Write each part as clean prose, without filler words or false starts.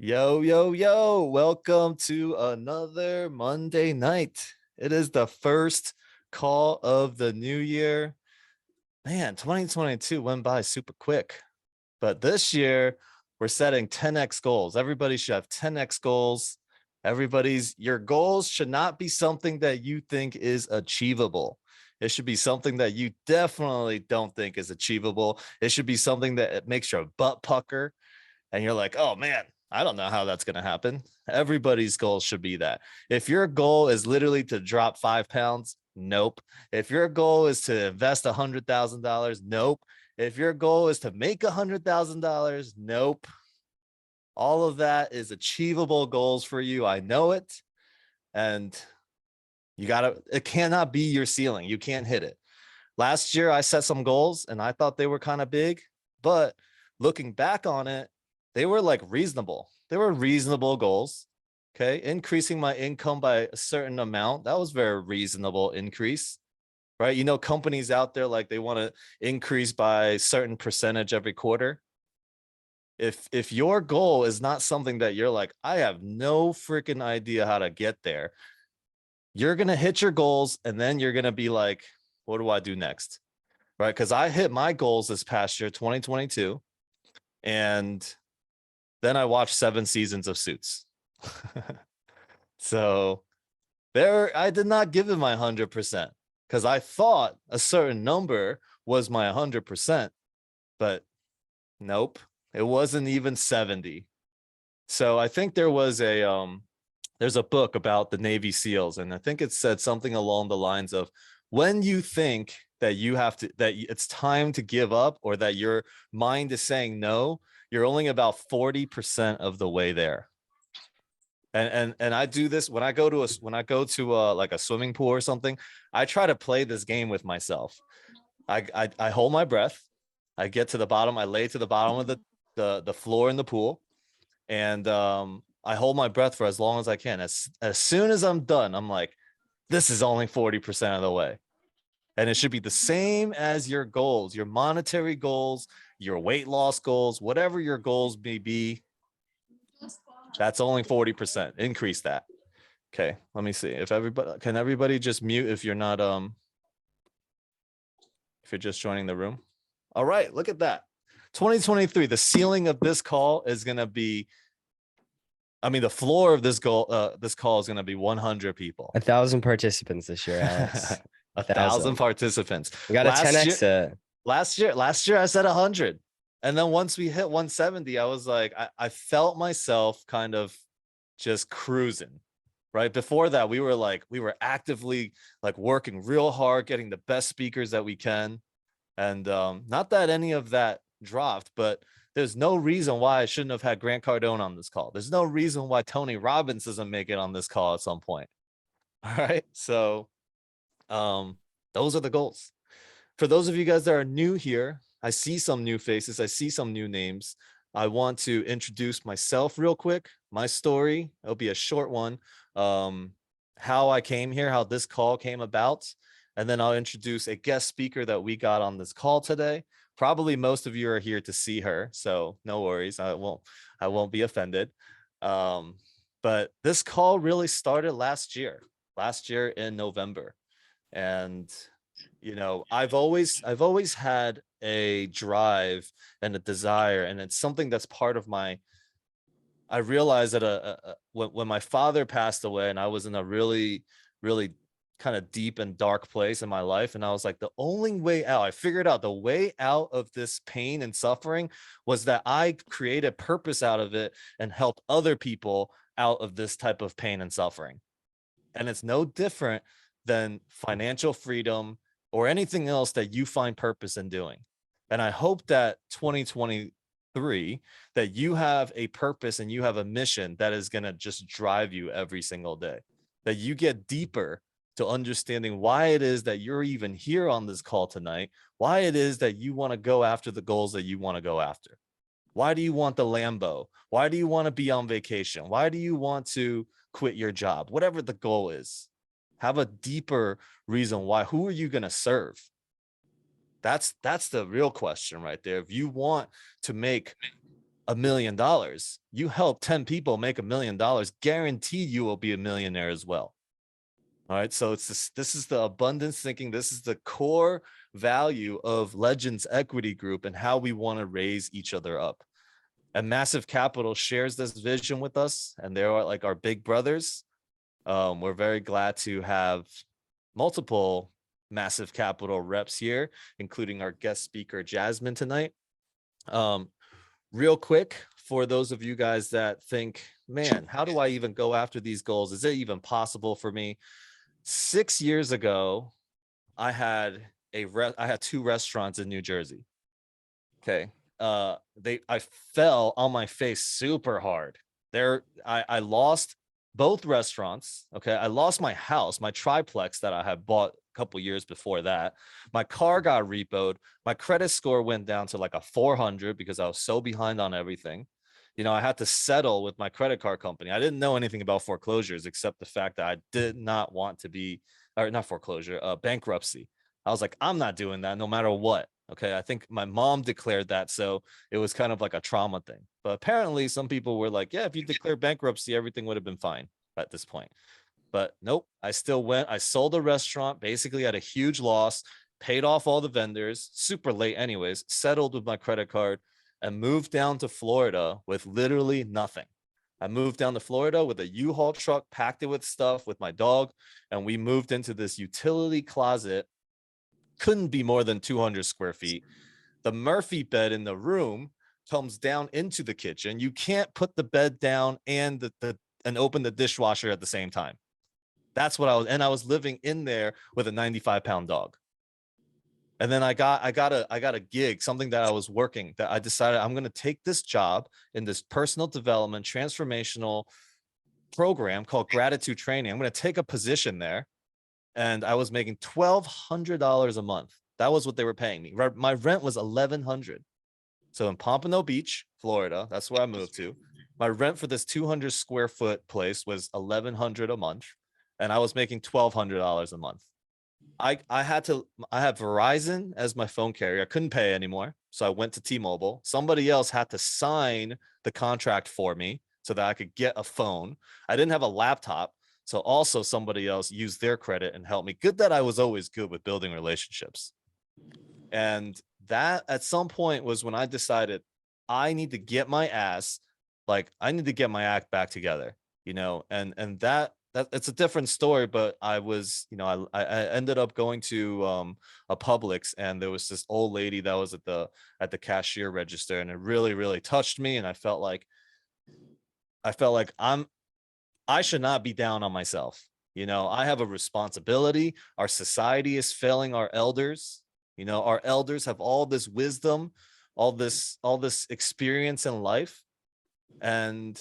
Yo, yo, yo, welcome to another Monday night. It is the first call of the new year. Man, 2022 went by super quick, but this year we're setting 10x goals. Everybody should have 10x goals. Your goals should not be something that you think is achievable. It should be something that you definitely don't think is achievable. It should be something that it makes your butt pucker and you're like, oh man, I don't know how that's going to happen. Everybody's goal should be that. If your goal is literally to drop 5 pounds, nope. If your goal is to invest $100,000, nope. If your goal is to make $100,000, nope. All of that is achievable goals for you. I know it. And it cannot be your ceiling. You can't hit it. Last year, I set some goals and I thought they were kind of big, but looking back on it, they were like reasonable. They were reasonable goals. Okay. Increasing my income by a certain amount. That was very reasonable increase, right? You know, companies out there, like they want to increase by a certain percentage every quarter. If your goal is not something that you're like, I have no freaking idea how to get there, you're going to hit your goals and then you're going to be like, what do I do next? Right? Because I hit my goals this past year, 2022, and then I watched 7 seasons of Suits. So I did not give it my 100% because I thought a certain number was my 100%, but nope, it wasn't even 70. So I think there's a book about the Navy SEALs, and I think it said something along the lines of, when you think that it's time to give up, or that your mind is saying no, you're only about 40% of the way there. And I do this when I go to like a swimming pool or something. I try to play this game with myself. I hold my breath. I get to the bottom. I lay to the bottom of the floor in the pool, and I hold my breath for as long as I can. As soon as I'm done, I'm like, this is only 40% of the way. And it should be the same as your goals, your monetary goals, your weight loss goals, whatever your goals may be. That's only 40%. Increase that. Okay, let me see. If everybody just mute if you're not if you're just joining the room. All right, look at that. 2023, the ceiling of this call is going to be, the floor of this call is going to be 100 people. 1,000 participants this year, Alex. 1,000 participants. We got a 10x. Last year I said 100. And then once we hit 170, I was like, I felt myself kind of just cruising. Right before that, we were actively like working real hard, getting the best speakers that we can. And not that any of that dropped, but there's no reason why I shouldn't have had Grant Cardone on this call. There's no reason why Tony Robbins doesn't make it on this call at some point. All right. So those are the goals. For those of you guys that are new here, I see some new faces. I see some new names. I want to introduce myself real quick. My story, it'll be a short one. How I came here, how this call came about. And then I'll introduce a guest speaker that we got on this call today. Probably most of you are here to see her, so no worries. I won't be offended. But this call really started last year in November. And I've always had a drive and a desire, and it's something that's part of my. I realized that when my father passed away, and I was in a really, really kind of deep and dark place in my life, and I was like, the only way out, I figured out the way out of this pain and suffering was that I create a purpose out of it and help other people out of this type of pain and suffering. And it's no different than financial freedom or anything else that you find purpose in doing. And I hope that 2023, that you have a purpose and you have a mission that is going to just drive you every single day, that you get deeper to understanding why it is that you're even here on this call tonight, why it is that you want to go after the goals that you want to go after. Why do you want the Lambo? Why do you want to be on vacation? Why do you want to quit your job? Whatever the goal is, have a deeper reason why. Who are you going to serve? That's the real question right there. If you want to make $1 million. You help 10 people make $1 million, guarantee you will be a millionaire as well. All right. So this is the abundance thinking. This is the core value of Legends Equity Group and how we want to raise each other up. And Massive Capital shares this vision with us, and they are like our big brothers. We're very glad to have multiple Massive Capital reps here, including our guest speaker, Jazmin, tonight. Real quick, for those of you guys that think, man, how do I even go after these goals? Is it even possible for me? 6 years ago, I had two restaurants in New Jersey. Okay. I fell on my face super hard. I lost both restaurants. Okay. I lost my house, my triplex that I had bought a couple years before that. My car got repoed. My credit score went down to like a 400 because I was so behind on everything. You know, I had to settle with my credit card company. I didn't know anything about foreclosures except the fact that I did not want to be, or not foreclosure, bankruptcy. I was like, I'm not doing that no matter what. Okay. I think my mom declared that. So it was kind of like a trauma thing. But apparently, some people were like, yeah, if you declare bankruptcy, everything would have been fine at this point. But nope, I still went. I sold the restaurant basically at a huge loss, paid off all the vendors, super late, anyways, settled with my credit card, and moved down to Florida with literally nothing. I moved down to Florida with a U-Haul truck, packed it with stuff with my dog, and we moved into this utility closet. Couldn't be more than 200 square feet. The Murphy bed in the room comes down into the kitchen. You can't put the bed down and and open the dishwasher at the same time. That's what I was living in there with a 95-pound dog. And then I got a gig, something that I was working, that I decided I'm going to take this job in this personal development transformational program called gratitude training. I'm going to take a position there. And I was making $1,200 a month. That was what they were paying me. My rent was $1,100. So in Pompano Beach, Florida, that's where I moved to. My rent for this 200 square foot place was $1,100 a month, and I was making $1,200 a month. I had Verizon as my phone carrier. I couldn't pay anymore, so I went to T-Mobile. Somebody else had to sign the contract for me so that I could get a phone. I didn't have a laptop, so also somebody else used their credit and helped me. Good that I was always good with building relationships. And that at some point was when I decided I need to get my ass, like I need to get my act back together, you know, and that it's a different story. But I was, you know, I ended up going to a Publix, and there was this old lady that was at the cashier register, and it really, really touched me. And I felt like I should not be down on myself. You know, I have a responsibility. Our society is failing our elders. You know, our elders have all this wisdom, all this experience in life, and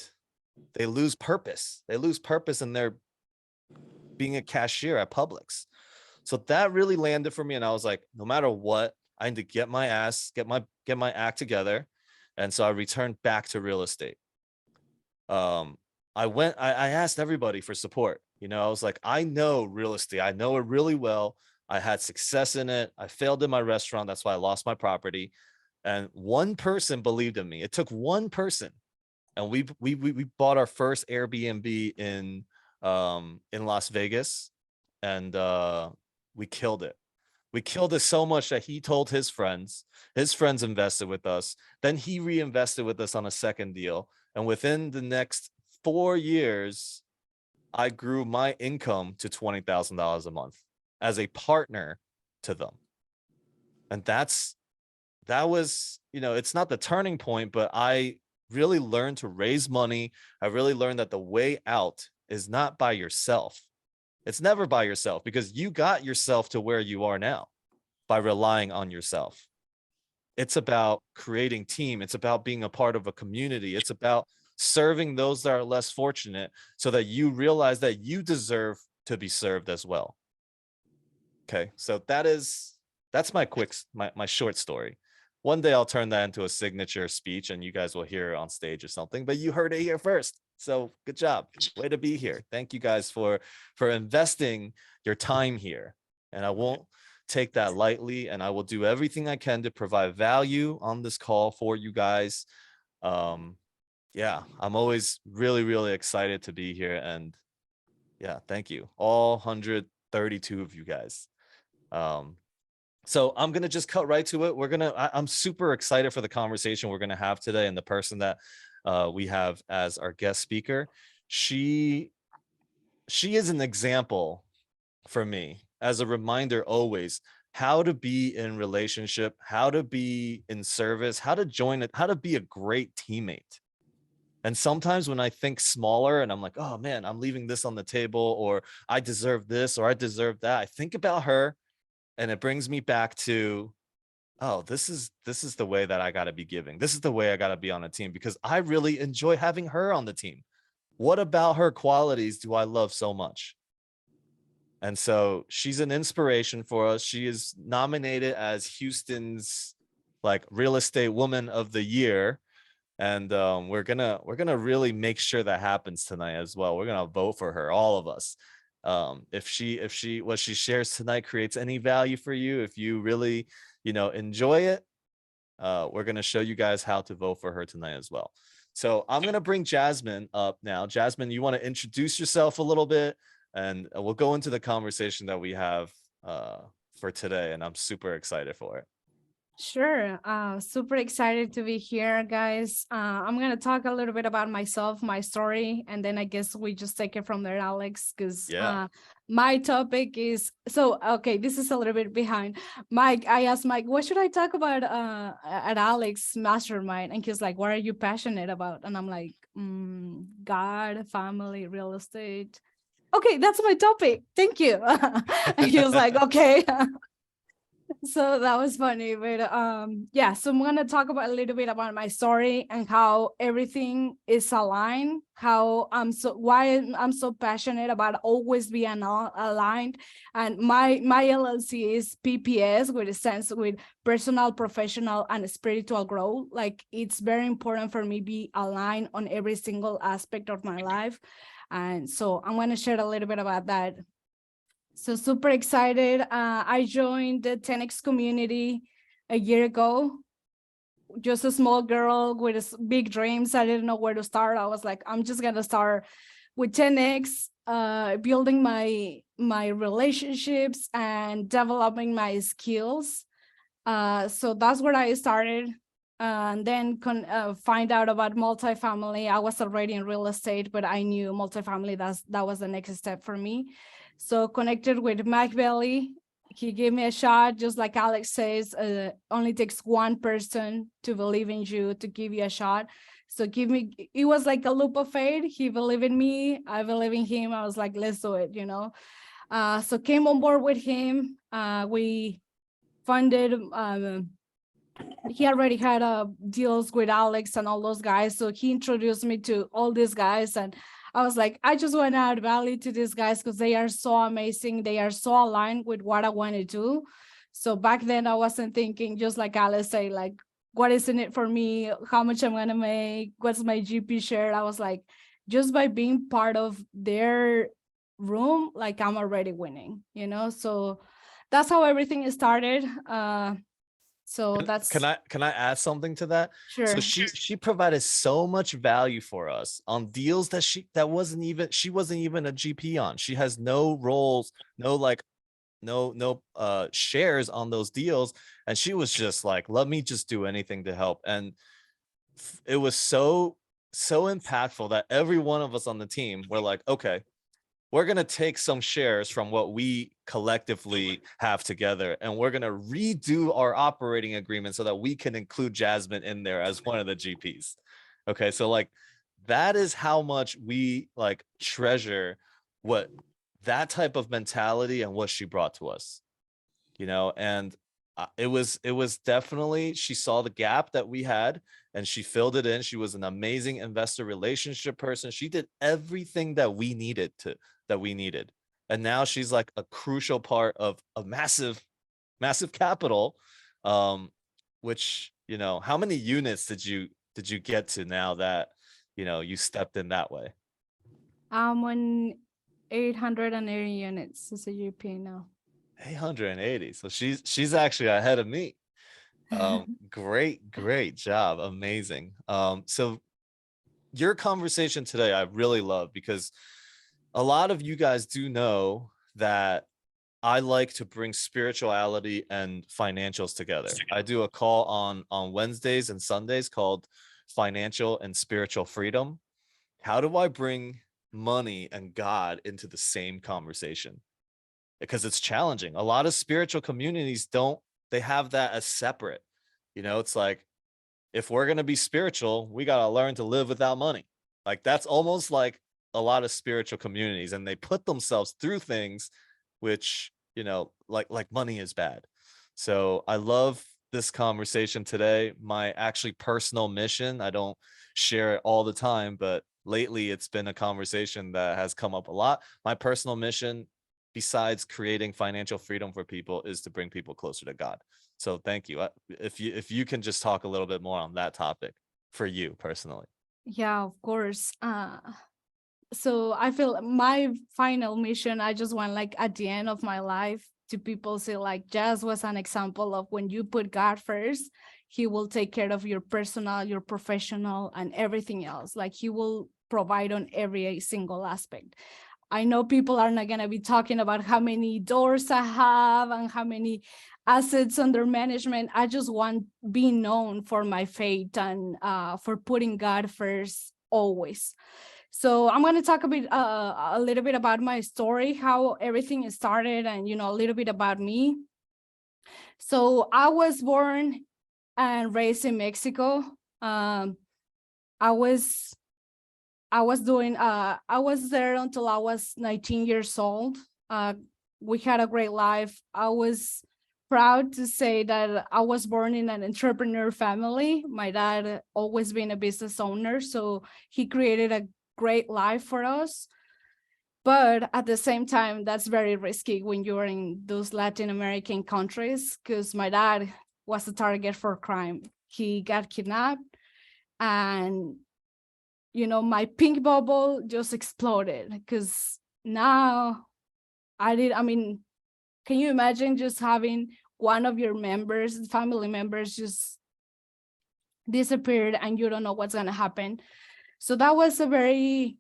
they lose purpose. They lose purpose in their being a cashier at Publix. So that really landed for me. And I was like, no matter what, I need to get my act together. And so I returned back to real estate. I asked everybody for support. You know, I was like, I know real estate. I know it really well. I had success in it. I failed in my restaurant. That's why I lost my property. And one person believed in me. It took one person. And we bought our first Airbnb in Las Vegas, and we killed it. We killed it so much that he told his friends. His friends invested with us. Then he reinvested with us on a second deal. And within the next 4 years, I grew my income to $20,000 a month as a partner to them. And that was, you know, it's not the turning point, but I really learned to raise money. I really learned that the way out is not by yourself. It's never by yourself, because you got yourself to where you are now by relying on yourself. It's about creating team. It's about being a part of a community. It's about serving those that are less fortunate so that you realize that you deserve to be served as well. Okay. So that's my short story. One day I'll turn that into a signature speech and you guys will hear it on stage or something, but you heard it here first. So good job. Way to be here. Thank you guys for investing your time here. And I won't take that lightly, and I will do everything I can to provide value on this call for you guys. Yeah, I'm always really, really excited to be here. And yeah, thank you. All 132 of you guys. Um, so I'm gonna just cut right to it. I'm super excited for the conversation we're gonna have today, and the person that we have as our guest speaker. She she is an example for me, as a reminder always, how to be in relationship, how to be in service, how to join it, how to be a great teammate. And sometimes when I think smaller and I'm like, oh man, I'm leaving this on the table, or I deserve this, or I deserve that, I think about her, and it brings me back to, oh, this is the way that I got to be giving. This is the way I got to be on a team, because I really enjoy having her on the team. What about her qualities do I love so much? And so she's an inspiration for us. She is nominated as Houston's like real estate woman of the year. And we're gonna really make sure that happens tonight as well. We're gonna vote for her, all of us. If she what she shares tonight creates any value for you, if you really, enjoy it, we're gonna show you guys how to vote for her tonight as well. So I'm gonna bring Jazmin up now. Jazmin, you want to introduce yourself a little bit, and we'll go into the conversation that we have for today. And I'm super excited for it. Sure. Super excited to be here, guys. I'm gonna talk a little bit about myself, my story, and then I guess we just take it from there, Alex, because Yeah. my topic is so okay, this is a little bit behind. Mike, I asked Mike, what should I talk about at Alex Mastermind? And he's like, what are you passionate about? And I'm like, God, family, real estate. Okay, that's my topic. Thank you. And he was like, okay. So that was funny, but yeah, so I'm gonna talk about a little bit about my story and how everything is aligned, how why I'm so passionate about always being aligned. And my LLC is PPS, which stands with personal, professional, and spiritual growth. Like, it's very important for me be aligned on every single aspect of my life. And so I'm going to share a little bit about that. So super excited. I joined the 10X community a year ago. Just a small girl with big dreams. I didn't know where to start. I was like, I'm just gonna start with 10X, building my relationships and developing my skills. So that's where I started. And then find out about multifamily. I was already in real estate, but I knew multifamily, that was the next step for me. So connected with Mac Belly. He gave me a shot, just like Alex says, only takes one person to believe in you, to give you a shot. So it was like a loop of fate. He believed in me, I believe in him. I was like, let's do it, So came on board with him. We funded, he already had deals with Alex and all those guys. So he introduced me to all these guys. And I was like, I just want to add value to these guys because they are so amazing. They are so aligned with what I want to do. So back then I wasn't thinking, just like Alex say, like, what is in it for me? How much I'm going to make? What's my GP share? I was like, just by being part of their room, like, I'm already winning, So that's how everything started. So that's Can I add something to that? So sure. she provided so much value for us on deals that she wasn't even a GP on. She has no roles, no shares on those deals, and she was just like, let me just do anything to help. And it was so impactful that every one of us on the team were like, okay, we're going to take some shares from what we collectively have together, and we're going to redo our operating agreement so that we can include Jazmin in there as one of the GPs. Okay. So like, that is how much we like treasure what that type of mentality and what she brought to us, and it was definitely, she saw the gap that we had and she filled it in. She was an amazing investor relationship person. She did everything that we needed. And now she's like a crucial part of a massive capital, um which, how many units did you get to now that you stepped in that way? I'm on 880 units as a GP now. 880. So she's actually ahead of me. Great job. Amazing. So your conversation today, I really love because a lot of you guys do know that I like to bring spirituality and financials together. I do a call on Wednesdays and Sundays called Financial and Spiritual Freedom. How do I bring money and God into the same conversation? Because it's challenging. A lot of spiritual communities don't, they have that as separate. It's like, if we're going to be spiritual, we got to learn to live without money. Like that's almost like a lot of spiritual communities, and they put themselves through things which, like money is bad. So I love this conversation today. My actually personal mission, I don't share it all the time, but lately it's been a conversation that has come up a lot. My personal mission, besides creating financial freedom for people, is to bring people closer to God. So thank you. If you can just talk a little bit more on that topic for you personally. Yeah, of course. So I feel my final mission, I just want like at the end of my life to people say like Jazz was an example of when you put God first, he will take care of your personal, your professional, and everything else. Like he will provide on every single aspect. I know people are not going to be talking about how many doors I have and how many assets under management. I just want be known for my faith and for putting God first always. So I'm going to talk a little bit about my story, how everything started, and a little bit about me. So I was born and raised in Mexico. I was I was there until I was 19 years old. We had a great life. I was proud to say that I was born in an entrepreneur family. My dad always been a business owner, so he created a great life for us. But at the same time, that's very risky when you're in those Latin American countries, because my dad was a target for crime. He got kidnapped, and my pink bubble just exploded, because now I mean, can you imagine just having one of your family members just disappeared and you don't know what's going to happen? So that was a very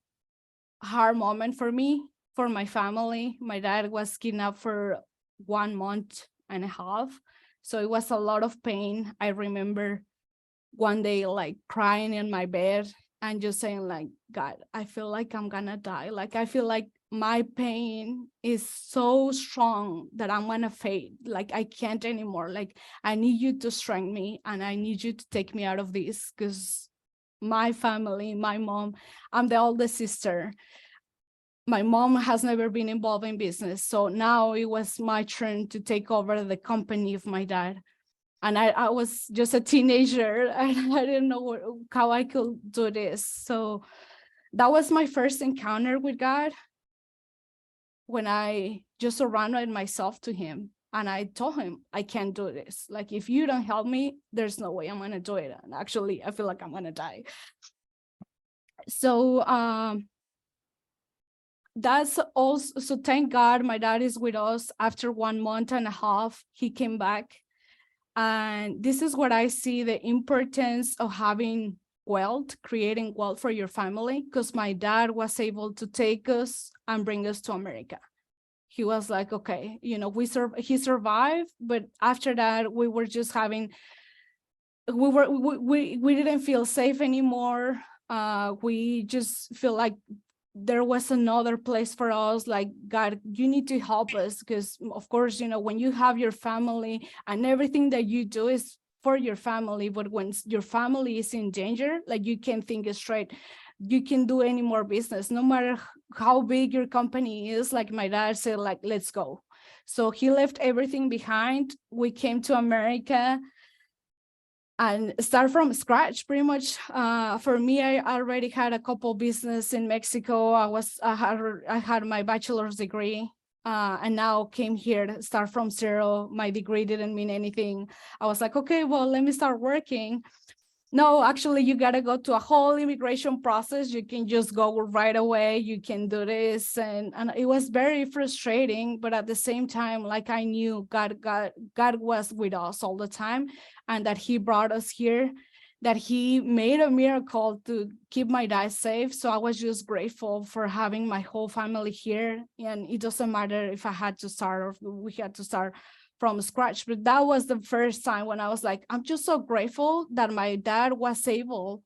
hard moment for me, for my family. My dad was kidnapped for 1 month and a half. So it was a lot of pain. I remember one day like crying in my bed and just saying like, God, I feel like I'm gonna die. Like, I feel like my pain is so strong that I'm gonna fade. Like, I can't anymore. Like, I need you to strengthen me, and I need you to take me out of this, because my family, my mom, I'm the oldest sister. My mom has never been involved in business. So now it was my turn to take over the company of my dad. And I was just a teenager and I didn't know how I could do this. So that was my first encounter with God, when I just surrendered myself to him. And I told him, I can't do this. Like, if you don't help me, there's no way I'm going to do it. And actually, I feel like I'm going to die. So that's also, so thank God my dad is with us. After 1 month and a half, he came back. And this is what I see, the importance of having wealth, creating wealth for your family, because my dad was able to take us and bring us to America. He was like, okay, he survived, but after that, we were just having, we didn't feel safe anymore. We just feel like there was another place for us. Like, God, you need to help us, because of course, when you have your family and everything that you do is for your family, but when your family is in danger, like, you can't think straight. You can do any more business, no matter how big your company is. Like, my dad said, like, let's go. So he left everything behind. We came to America and start from scratch, pretty much. For me, I already had a couple business in Mexico. I had my bachelor's degree, and now came here to start from zero. My degree didn't mean anything. I was like, okay, well, let me start working. No, actually, you got to go to a whole immigration process. You can just go right away. You can do this. And it was very frustrating. But at the same time, like I knew God was with us all the time, and that he brought us here, that he made a miracle to keep my dad safe. So I was just grateful for having my whole family here. And it doesn't matter if I had to start or we had to start from scratch. But that was the first time when I was like, I'm just so grateful that my dad was able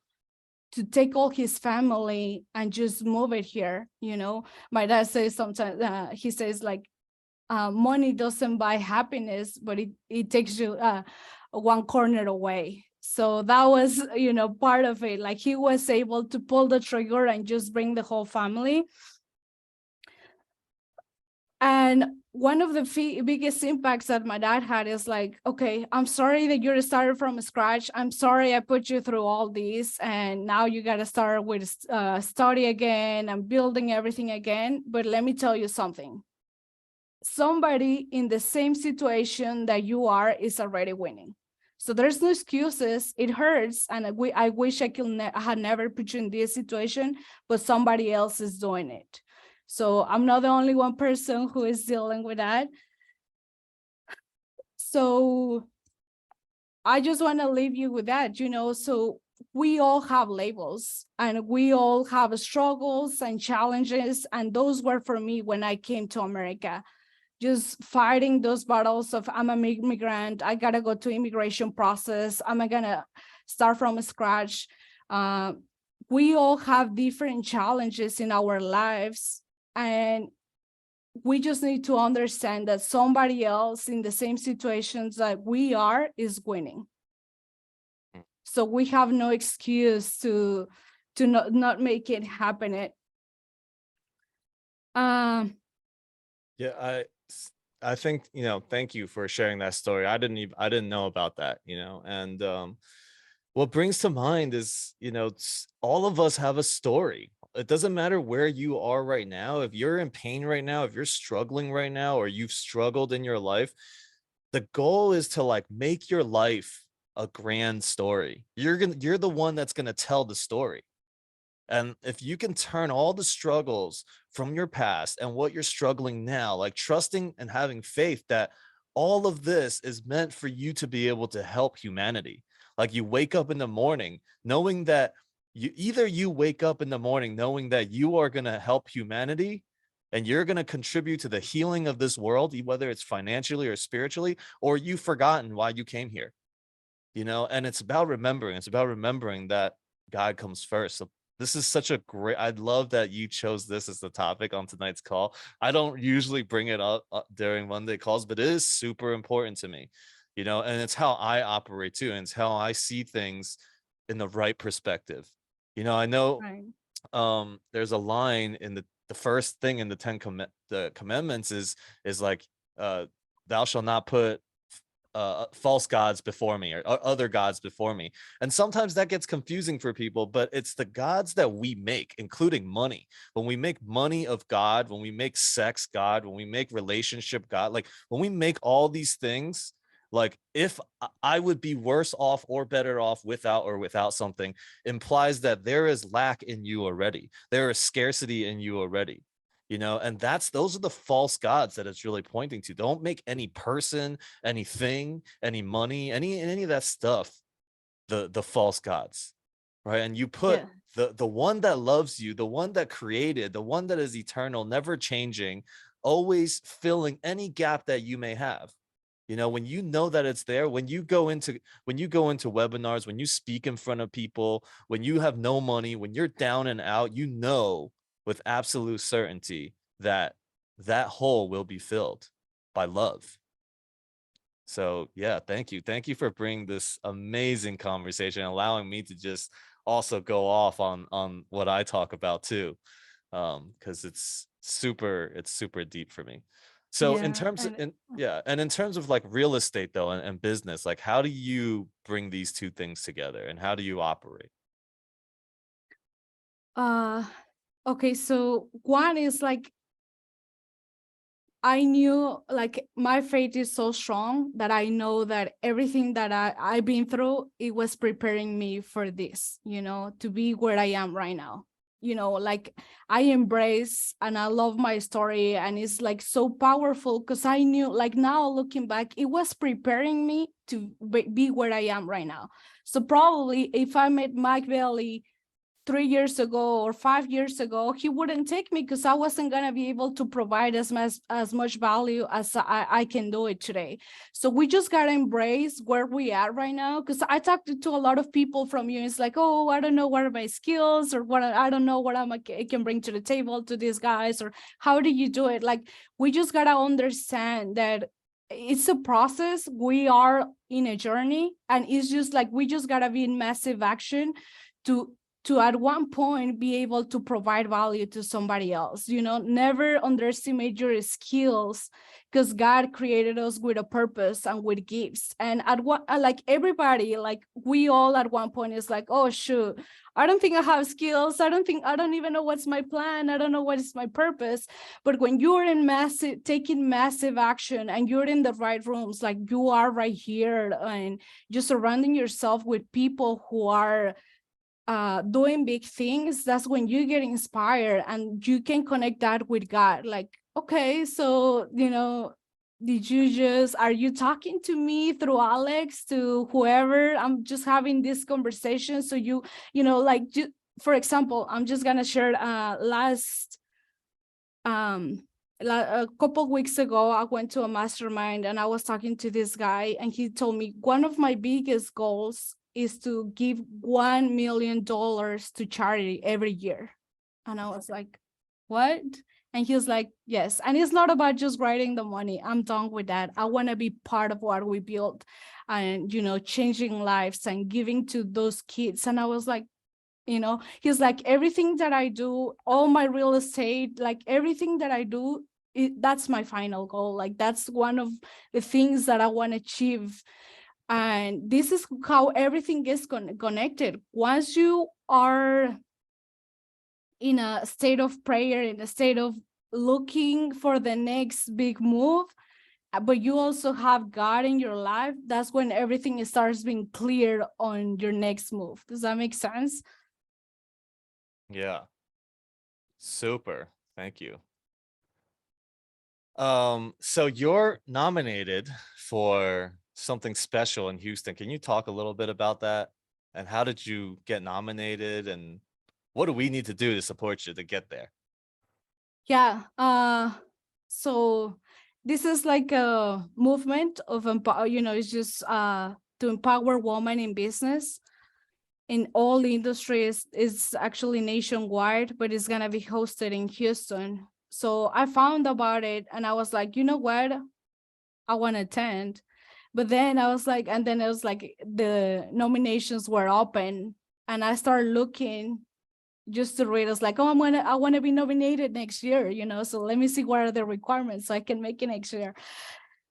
to take all his family and just move it here. You know, my dad says sometimes, he says like, money doesn't buy happiness, but it takes you one corner away. So that was, you know, part of it. Like he was able to pull the trigger and just bring the whole family. And one of the biggest impacts that my dad had is like, okay, I'm sorry that you're started from scratch. I'm sorry I put you through all this. And now you got to start with study again and building everything again. But let me tell you something. Somebody in the same situation that you are is already winning. So there's no excuses. It hurts. And I wish I had never put you in this situation, but somebody else is doing it. So I'm not the only one person who is dealing with that. So I just want to leave you with that, you know, so we all have labels and we all have struggles and challenges. And those were for me when I came to America, just fighting those battles of I'm an immigrant, I gotta go to immigration process, I'm gonna start from scratch. We all have different challenges in our lives, and we just need to understand that somebody else in the same situations that we are is winning. So we have no excuse to not make it happen. Yeah, I think, you know, thank you for sharing that story. I didn't know about that, you know. And what brings to mind is, you know, all of us have a story. It doesn't matter where you are right now. If you're in pain right now, if you're struggling right now, or you've struggled in your life, the goal is to like make your life a grand story. You're the one that's going to tell the story. And if you can turn all the struggles from your past and what you're struggling now, like trusting and having faith that all of this is meant for you to be able to help humanity. Like you wake up in the morning knowing that you wake up in the morning knowing that you are going to help humanity and you're going to contribute to the healing of this world, whether it's financially or spiritually, or you've forgotten why you came here, you know. And it's about remembering that God comes first. So this is such a great, I love that you chose this as the topic on tonight's call. I don't usually bring it up during Monday calls, but it is super important to me, you know. And it's how I operate too, and it's how I see things in the right perspective. You know, I know Right. there's a line in the first thing in the commandments is like thou shalt not put false gods before me, or other gods before me. And sometimes that gets confusing for people, but it's the gods that we make, including money. When we make money of God, when we make sex God, when we make relationship God, like when we make all these things, like if I would be worse off or better off without something, implies that there is lack in you already, there is scarcity in you already, you know. And those are the false gods that it's really pointing to. Don't make any person, anything, any money, any of that stuff the false gods, right? And you put Yeah. the one that loves you, the one that created, the one that is eternal, never changing, always filling any gap that you may have. You know, when you know that it's there, when you go into webinars, when you speak in front of people, when you have no money, when you're down and out, you know with absolute certainty that that hole will be filled by love. So yeah, thank you for bringing this amazing conversation, allowing me to just also go off on what I talk about too, because it's super deep for me. So in Yeah. terms of, and in terms of like real estate though, and business, like how do you bring these two things together, and how do you operate? Uh, okay. So one is like I knew, like, my faith is so strong that I know that everything that I've been through, it was preparing me for this, to be where I am right now. Like, I embrace and I love my story, and it's like so powerful because I knew, like, now looking back, it was preparing me to be where I am right now. So probably if I met Mike Bailey 3 years ago or 5 years ago, he wouldn't take me because I wasn't going to be able to provide as much value as I can do it today. So we just got to embrace where we are right now. Because I talked to a lot of people from you. It's like, oh, I don't know what are my skills, or what I don't know what I can bring to the table to these guys, or how do you do it? Like, we just got to understand that it's a process. We are in a journey, and it's just like, we just got to be in massive action to at one point be able to provide value to somebody else. Never underestimate your skills, because God created us with a purpose and with gifts. And at what, like, everybody, like, we all at one point is like, oh shoot, I don't think I have skills. I don't even know what's my plan. I don't know what is my purpose. But when you're taking massive action, and you're in the right rooms, like you are right here, and just surrounding yourself with people who are doing big things, that's when you get inspired, and you can connect that with God. Like, okay, so are you talking to me through Alex, to whoever? I'm just having this conversation. So like, for example, I'm just gonna share a couple weeks ago, I went to a mastermind, and I was talking to this guy, and he told me one of my biggest goals is to give $1 million to charity every year. And I was like, what? And he was like, yes. And it's not about just writing the money. I'm done with that. I want to be part of what we built, and, changing lives and giving to those kids. And I was like, he's like, everything that I do, all my real estate, like everything that I do, that's my final goal. Like, that's one of the things that I want to achieve. And this is how everything is connected. Once you are in a state of prayer, in a state of looking for the next big move, but you also have God in your life, that's when everything starts being clear on your next move. Does that make sense? Yeah. Super. Thank you. So you're nominated for something special in Houston. Can you talk a little bit about that? And how did you get nominated? And what do we need to do to support you to get there? Yeah. So this is like a movement of it's just to empower women in business in all industries. Is actually nationwide, but it's gonna be hosted in Houston. So I found about it, and I was like, you know what? I want to attend. But then I was like, and then it was like the nominations were open, and I started looking just to read. I was like, oh, I want to be nominated next year, so let me see what are the requirements so I can make it next year.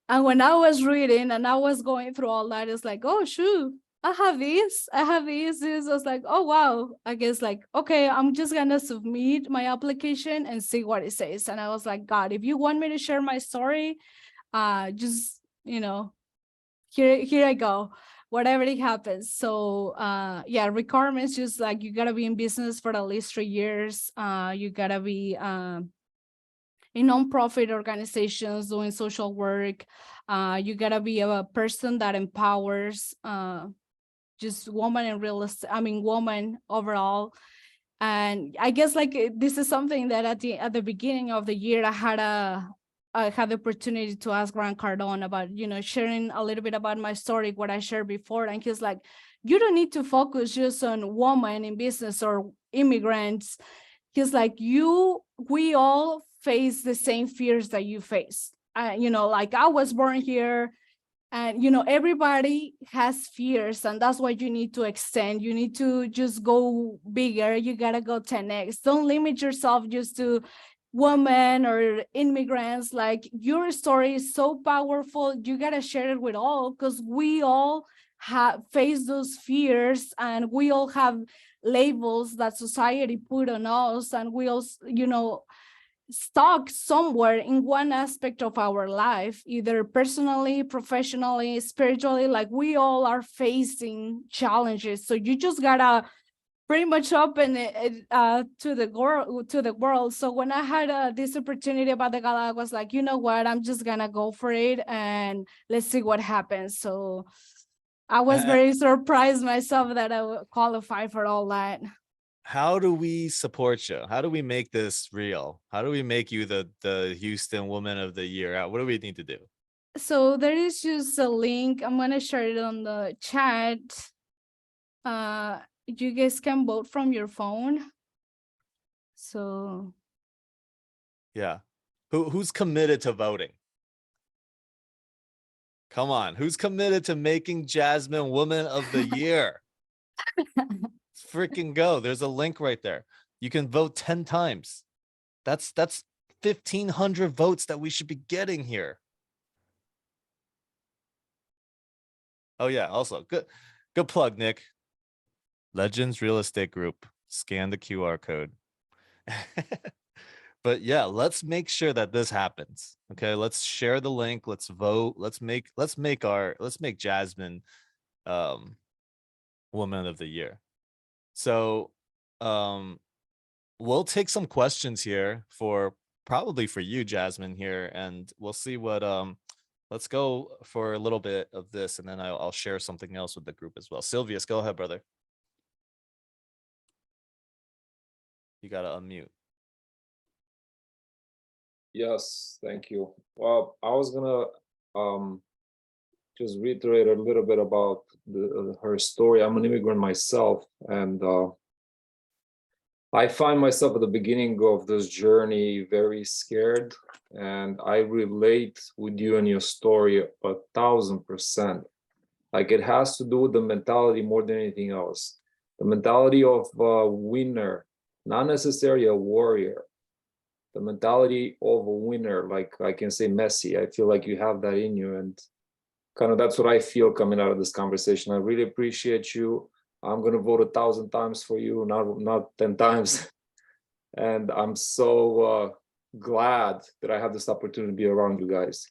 And when I was reading and I was going through all that, it's like, oh shoot, I have this. I was like, oh wow. I guess, like, okay, I'm just gonna submit my application and see what it says. And I was like, God, if you want me to share my story, just here I go, whatever it happens. So yeah, requirements, just like, you gotta be in business for at least 3 years. You gotta be in nonprofit organizations doing social work. You gotta be a person that empowers just women in real estate, women overall. And I guess, like, this is something that at the beginning of the year, I had the opportunity to ask Grant Cardone about, sharing a little bit about my story, what I shared before. And he's like, you don't need to focus just on women in business or immigrants. He's like, we all face the same fears that you face. Like, I was born here, and everybody has fears, and that's why you need to extend. You need to just go bigger. You gotta go 10x. Don't limit yourself just to women or immigrants. Like, your story is so powerful. You gotta share it with all, because we all have faced those fears, and we all have labels that society put on us, and we also, stuck somewhere in one aspect of our life, either personally, professionally, spiritually. Like we all are facing challenges. So you just gotta pretty much open it to the world. So when I had this opportunity about the gala, I was like, you know what, I'm just gonna go for it and let's see what happens. So I was very surprised myself that I would qualify for all that. How do we support you? How do we make this real? How do we make you the Houston Woman of the Year? What do we need to do? So there is just a link. I'm gonna share it on the chat. You guys can vote from your phone. So Yeah. Who's committed to voting? Come on. Who's committed to making Jazmin Woman of the Year? Freaking go. There's a link right there. You can vote 10 times. That's 1,500 votes that we should be getting here. Oh yeah, also good plug, Nick. Legends Real Estate Group. Scan the QR code. But yeah, let's make sure that this happens. Okay, let's share the link. Let's vote. Let's make Jazmin Woman of the Year. So we'll take some questions here for probably for you, Jazmin, here, and we'll see what let's go for a little bit of this, and then I'll share something else with the group as well. Silvius, go ahead, brother. You gotta unmute. Yes, thank you. Well, I was gonna just reiterate a little bit about her story. I'm an immigrant myself, and I find myself at the beginning of this journey very scared, and I relate with you and your story 1,000%. Like it has to do with the mentality more than anything else. The mentality of a winner, not necessarily a warrior. The mentality of a winner, like I can say Messi. I feel like you have that in you, and kind of that's what I feel coming out of this conversation. I really appreciate you. I'm gonna vote 1,000 times for you, not 10 times. And I'm so glad that I have this opportunity to be around you guys.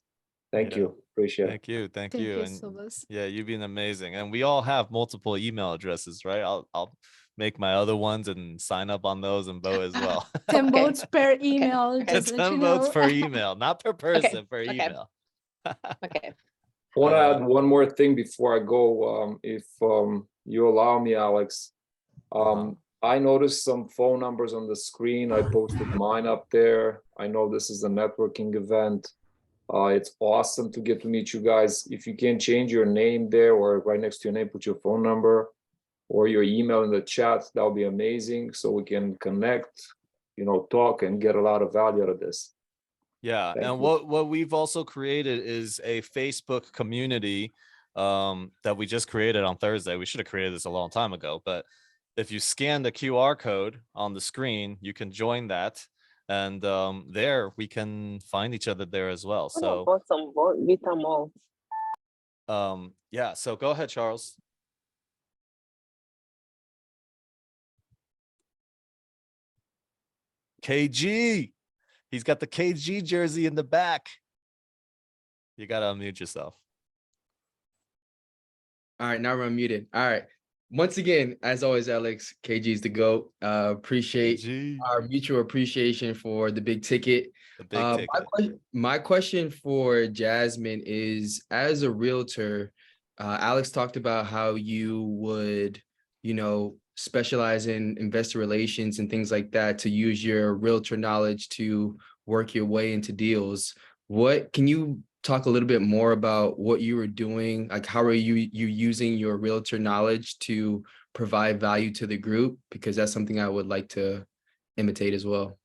Thank you. Appreciate it. Thank you. thank And you so much. yeah, you've been amazing. And we all have multiple email addresses, right? I'll make my other ones and sign up on those and vote as well. 10 Okay. votes per email. Just let 10 you votes know. per email, not per person, per Okay. email. Okay. I want to add one more thing before I go, if you allow me, Alex. I noticed some phone numbers on the screen. I posted mine up there. I know this is a networking event. It's awesome to get to meet you guys. If you can change your name there or right next to your name, put your phone number or your email in the chat, that would be amazing. So we can connect, talk and get a lot of value out of this. Yeah, Thank and you. what we've also created is a Facebook community that we just created on Thursday. We should have created this a long time ago, but if you scan the QR code on the screen, you can join that, and there we can find each other there as well. So yeah, so go ahead, Charles. KG. He's got the KG jersey in the back. You got to unmute yourself. All right, now we're unmuted. All right. Once again, as always, Alex, KG's the GOAT. Appreciate KG. our mutual appreciation for the big ticket. The big ticket. My question for Jazmin is, as a realtor, Alex talked about how you would, specialize in investor relations and things like that to use your realtor knowledge to work your way into deals. What can you talk a little bit more about what you were doing? Like, how are you using your realtor knowledge to provide value to the group? Because that's something I would like to imitate as well.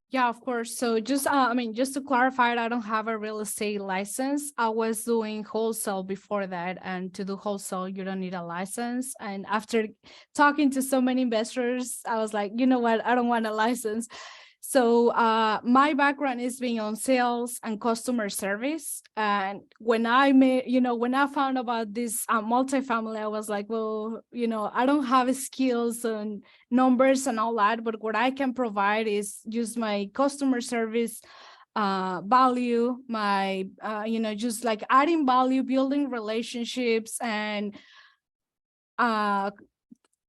Yeah, of course. So just to clarify, I don't have a real estate license. I was doing wholesale before that, and to do wholesale, you don't need a license. And after talking to so many investors, I was like, you know what? I don't want a license. So my background is being on sales and customer service. And when I made, when I found about this multifamily, I was like, well, I don't have skills and numbers and all that, but what I can provide is just my customer service value, my, just like adding value, building relationships, and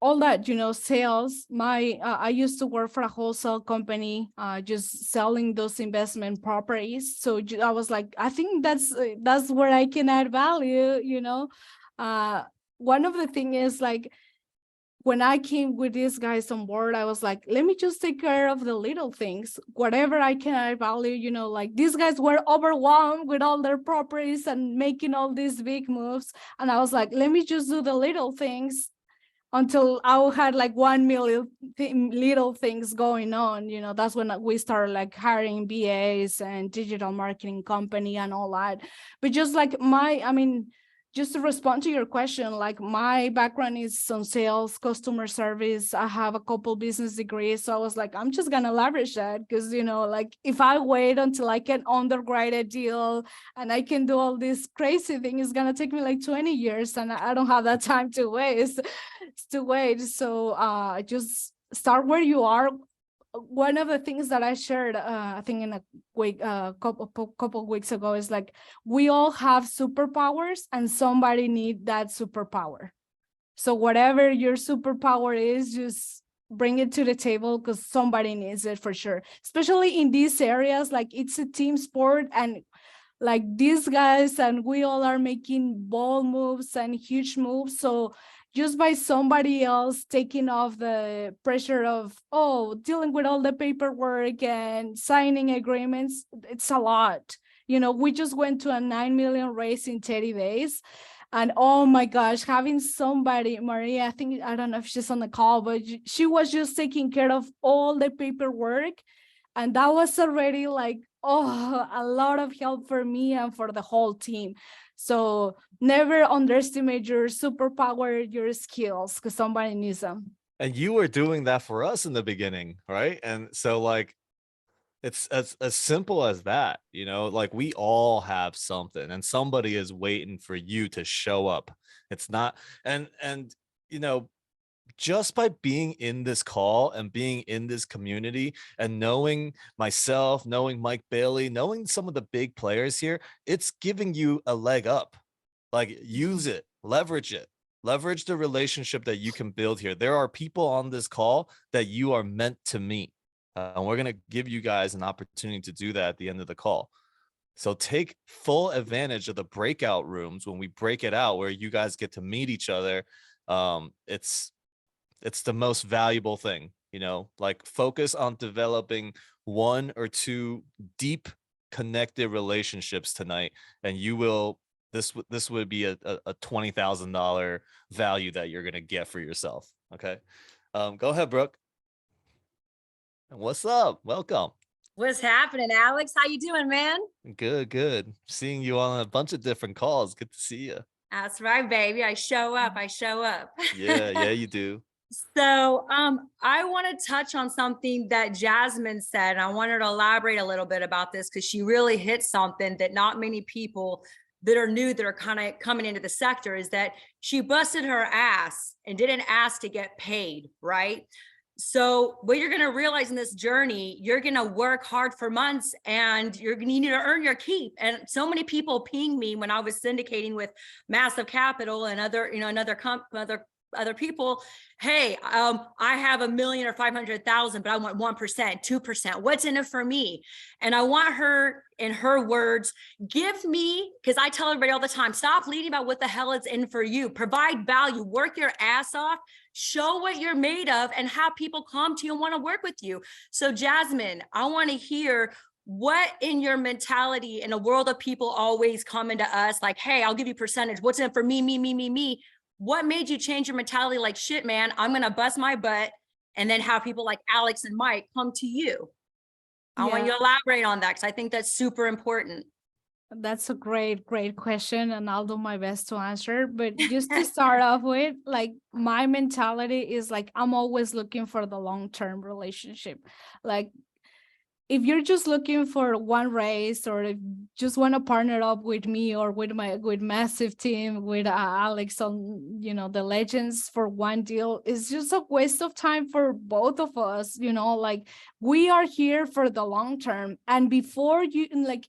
all that, sales. I used to work for a wholesale company, just selling those investment properties. So I was like, I think that's where I can add value. One of the thing is like, when I came with these guys on board, I was like, let me just take care of the little things, whatever I can add value, like these guys were overwhelmed with all their properties and making all these big moves. And I was like, let me just do the little things until I had like 1 million little things going on. That's when we started like hiring BAs and digital marketing company and all that. But just like just to respond to your question, like my background is on sales, customer service. I have a couple business degrees. So I was like, I'm just gonna leverage that because, like if I wait until I can undergrad a deal and I can do all this crazy thing, it's gonna take me like 20 years and I don't have that time to waste. So just start where you are. One of the things that I shared, I think in a week, couple weeks ago, is like we all have superpowers, and somebody need that superpower. So whatever your superpower is, just bring it to the table because somebody needs it for sure. Especially in these areas, like it's a team sport, and like these guys and we all are making bold moves and huge moves. So just by somebody else taking off the pressure of, dealing with all the paperwork and signing agreements, it's a lot. We just went to a 9 million raise in 30 days. And oh my gosh, having somebody, Maria, I don't know if she's on the call, but she was just taking care of all the paperwork. And that was already like, a lot of help for me and for the whole team. So never underestimate your superpower, your skills, because somebody needs them. And you were doing that for us in the beginning, right? And so like it's as simple as that, like we all have something and somebody is waiting for you to show up. It's not, and just by being in this call and being in this community and knowing myself, knowing Mike Bailey, knowing some of the big players here, it's giving you a leg up. Like use it, leverage the relationship that you can build here. There are people on this call that you are meant to meet. And we're going to give you guys an opportunity to do that at the end of the call. So take full advantage of the breakout rooms when we break it out, where you guys get to meet each other. It's the most valuable thing, like focus on developing 1 or 2 deep connected relationships tonight. And you will, this would be a $20,000 value that you're going to get for yourself. Okay. Go ahead, Brooke. What's up? Welcome. What's happening, Alex? How you doing, man? Good. Seeing you on a bunch of different calls. Good to see you. That's right, baby. I show up. Yeah, you do. So I want to touch on something that Jazmin said, and I wanted to elaborate a little bit about this because she really hit something that not many people that are new, that are kind of coming into the sector, is that she busted her ass and didn't ask to get paid, right? So what you're going to realize in this journey, you're going to work hard for months and you need to earn your keep. And so many people pinged me when I was syndicating with Massive Capital and other people. Hey, I have $1 million or 500,000, but I want 1%, 2%. What's in it for me? And I want her, in her words, give me, because I tell everybody all the time, stop leading about what the hell is in for you. Provide value, work your ass off, show what you're made of, and have people come to you and want to work with you. So Jazmin, I want to hear what in your mentality, in a world of people always coming to us like, hey, I'll give you percentage. What's in it for me? What made you change your mentality? Like, shit, man, I'm going to bust my butt and then have people like Alex and Mike come to you. I want you to elaborate on that because I think that's super important. That's a great question, and I'll do my best to answer. But just to start off with, like, my mentality is like, I'm always looking for the long-term relationship. Like, if you're just looking for one race, or if just want to partner up with me or with massive team with Alex on, the legends for one deal, it's just a waste of time for both of us. Like, we are here for the long term, and before you, like,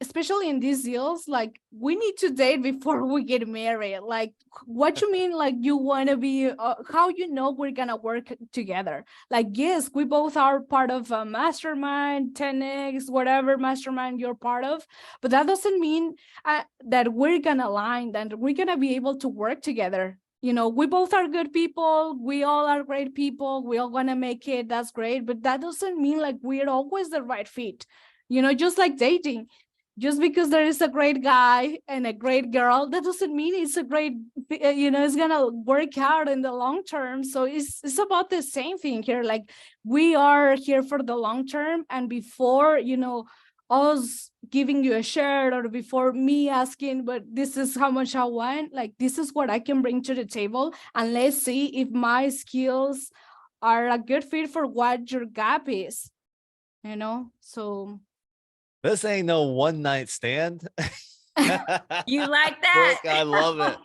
especially in these deals, like, we need to date before we get married. Like, what you mean, like, you want to be how we're gonna work together? Like, yes, we both are part of a mastermind, 10x, whatever mastermind you're part of, but that doesn't mean that we're gonna align, that we're gonna be able to work together. We both are good people, we all are great people, we all want to make it, that's great, but that doesn't mean like we're always the right fit. Just like dating, just because there is a great guy and a great girl, that doesn't mean it's a great, it's gonna work out in the long term. So it's about the same thing here. Like, we are here for the long term, and before, us giving you a share, or before me asking, but this is how much I want, like, this is what I can bring to the table, and let's see if my skills are a good fit for what your gap is, so. This ain't no one night stand. You like that? Brooke, I love it.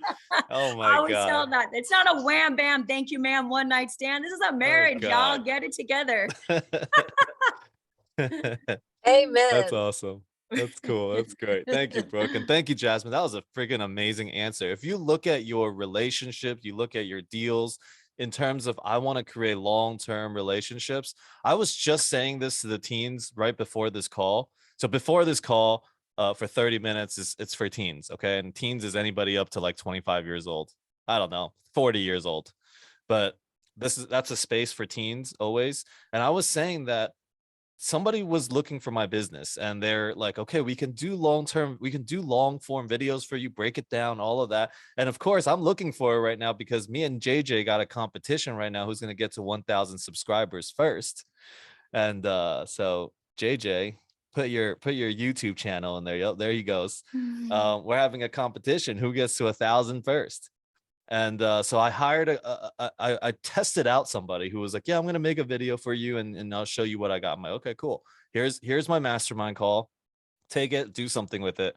Oh my I always God. tell that. It's not a wham bam, thank you, ma'am, one night stand. This is a marriage, y'all. God. Get it together. That's Amen. awesome. That's cool. That's great. Thank you, Brooke. And thank you, Jazmin. That was a freaking amazing answer. If you look at your relationship, you look at your deals in terms of, I want to create long-term relationships. I was just saying this to the teens right before this call. So before this call, for 30 minutes, it's for teens. Okay. And teens is anybody up to like 25 years old. I don't know, 40 years old. But that's a space for teens always. And I was saying that somebody was looking for my business, and they're like, okay, we can do long form videos for you, break it down, all of that. And of course, I'm looking for it right now because me and JJ got a competition right now who's going to get to 1,000 subscribers first. And so JJ, put your YouTube channel in there. Yep, there he goes. We're having a competition, who gets to 1,000 first. And so I hired I tested out somebody who was like, yeah, I'm going to make a video for you, and I'll show you what I got. I'm like, okay, cool. Here's my mastermind call. Take it, do something with it.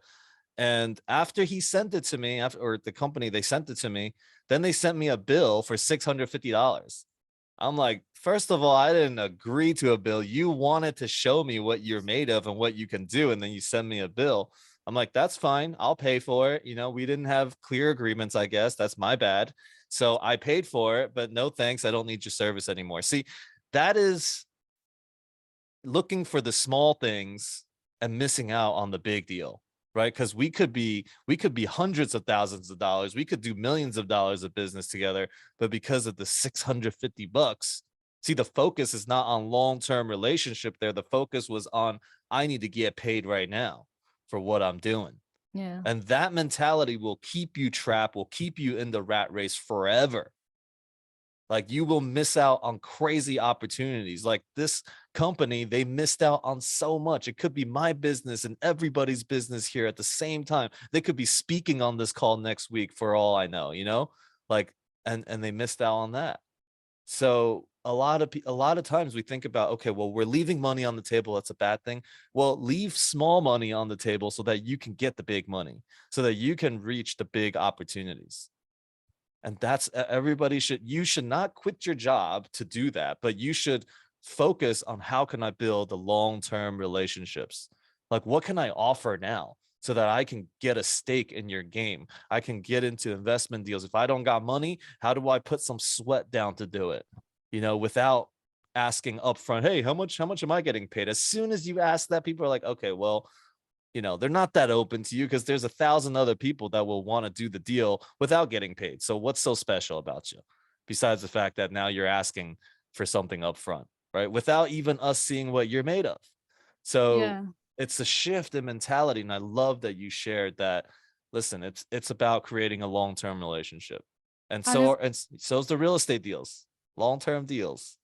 And after he sent it to me, or the company, they sent it to me, then they sent me a bill for $650. I'm like, first of all, I didn't agree to a bill. You wanted to show me what you're made of and what you can do, and then you send me a bill. I'm like, that's fine. I'll pay for it. We didn't have clear agreements, I guess. That's my bad. So I paid for it, but no thanks. I don't need your service anymore. See, that is looking for the small things and missing out on the big deal, right? Because we could be hundreds of thousands of dollars. We could do millions of dollars of business together, but because of the $650, see, the focus is not on long-term relationship there. The focus was on, I need to get paid right now for what I'm doing. Yeah. And that mentality will keep you trapped, will keep you in the rat race forever. Like, you will miss out on crazy opportunities. Like this company, they missed out on so much. It could be my business and everybody's business here at the same time. They could be speaking on this call next week for all I know, like, and they missed out on that. So a lot of times we think about, okay, well, we're leaving money on the table. That's a bad thing. Well, leave small money on the table so that you can get the big money, so that you can reach the big opportunities. And that's you should not quit your job to do that, but you should focus on, how can I build the long-term relationships? Like, what can I offer now so that I can get a stake in your game? I can get into investment deals. If I don't got money, how do I put some sweat down to do it? Without asking upfront, hey, how much am I getting paid? As soon as you ask that, people are like, okay, well, they're not that open to you because there's 1,000 other people that will want to do the deal without getting paid. So what's so special about you, besides the fact that now you're asking for something upfront, right? Without even us seeing what you're made of. So Yeah. it's a shift in mentality. And I love that you shared that. Listen, it's about creating a long-term relationship. And so is the real estate deals, long-term deals.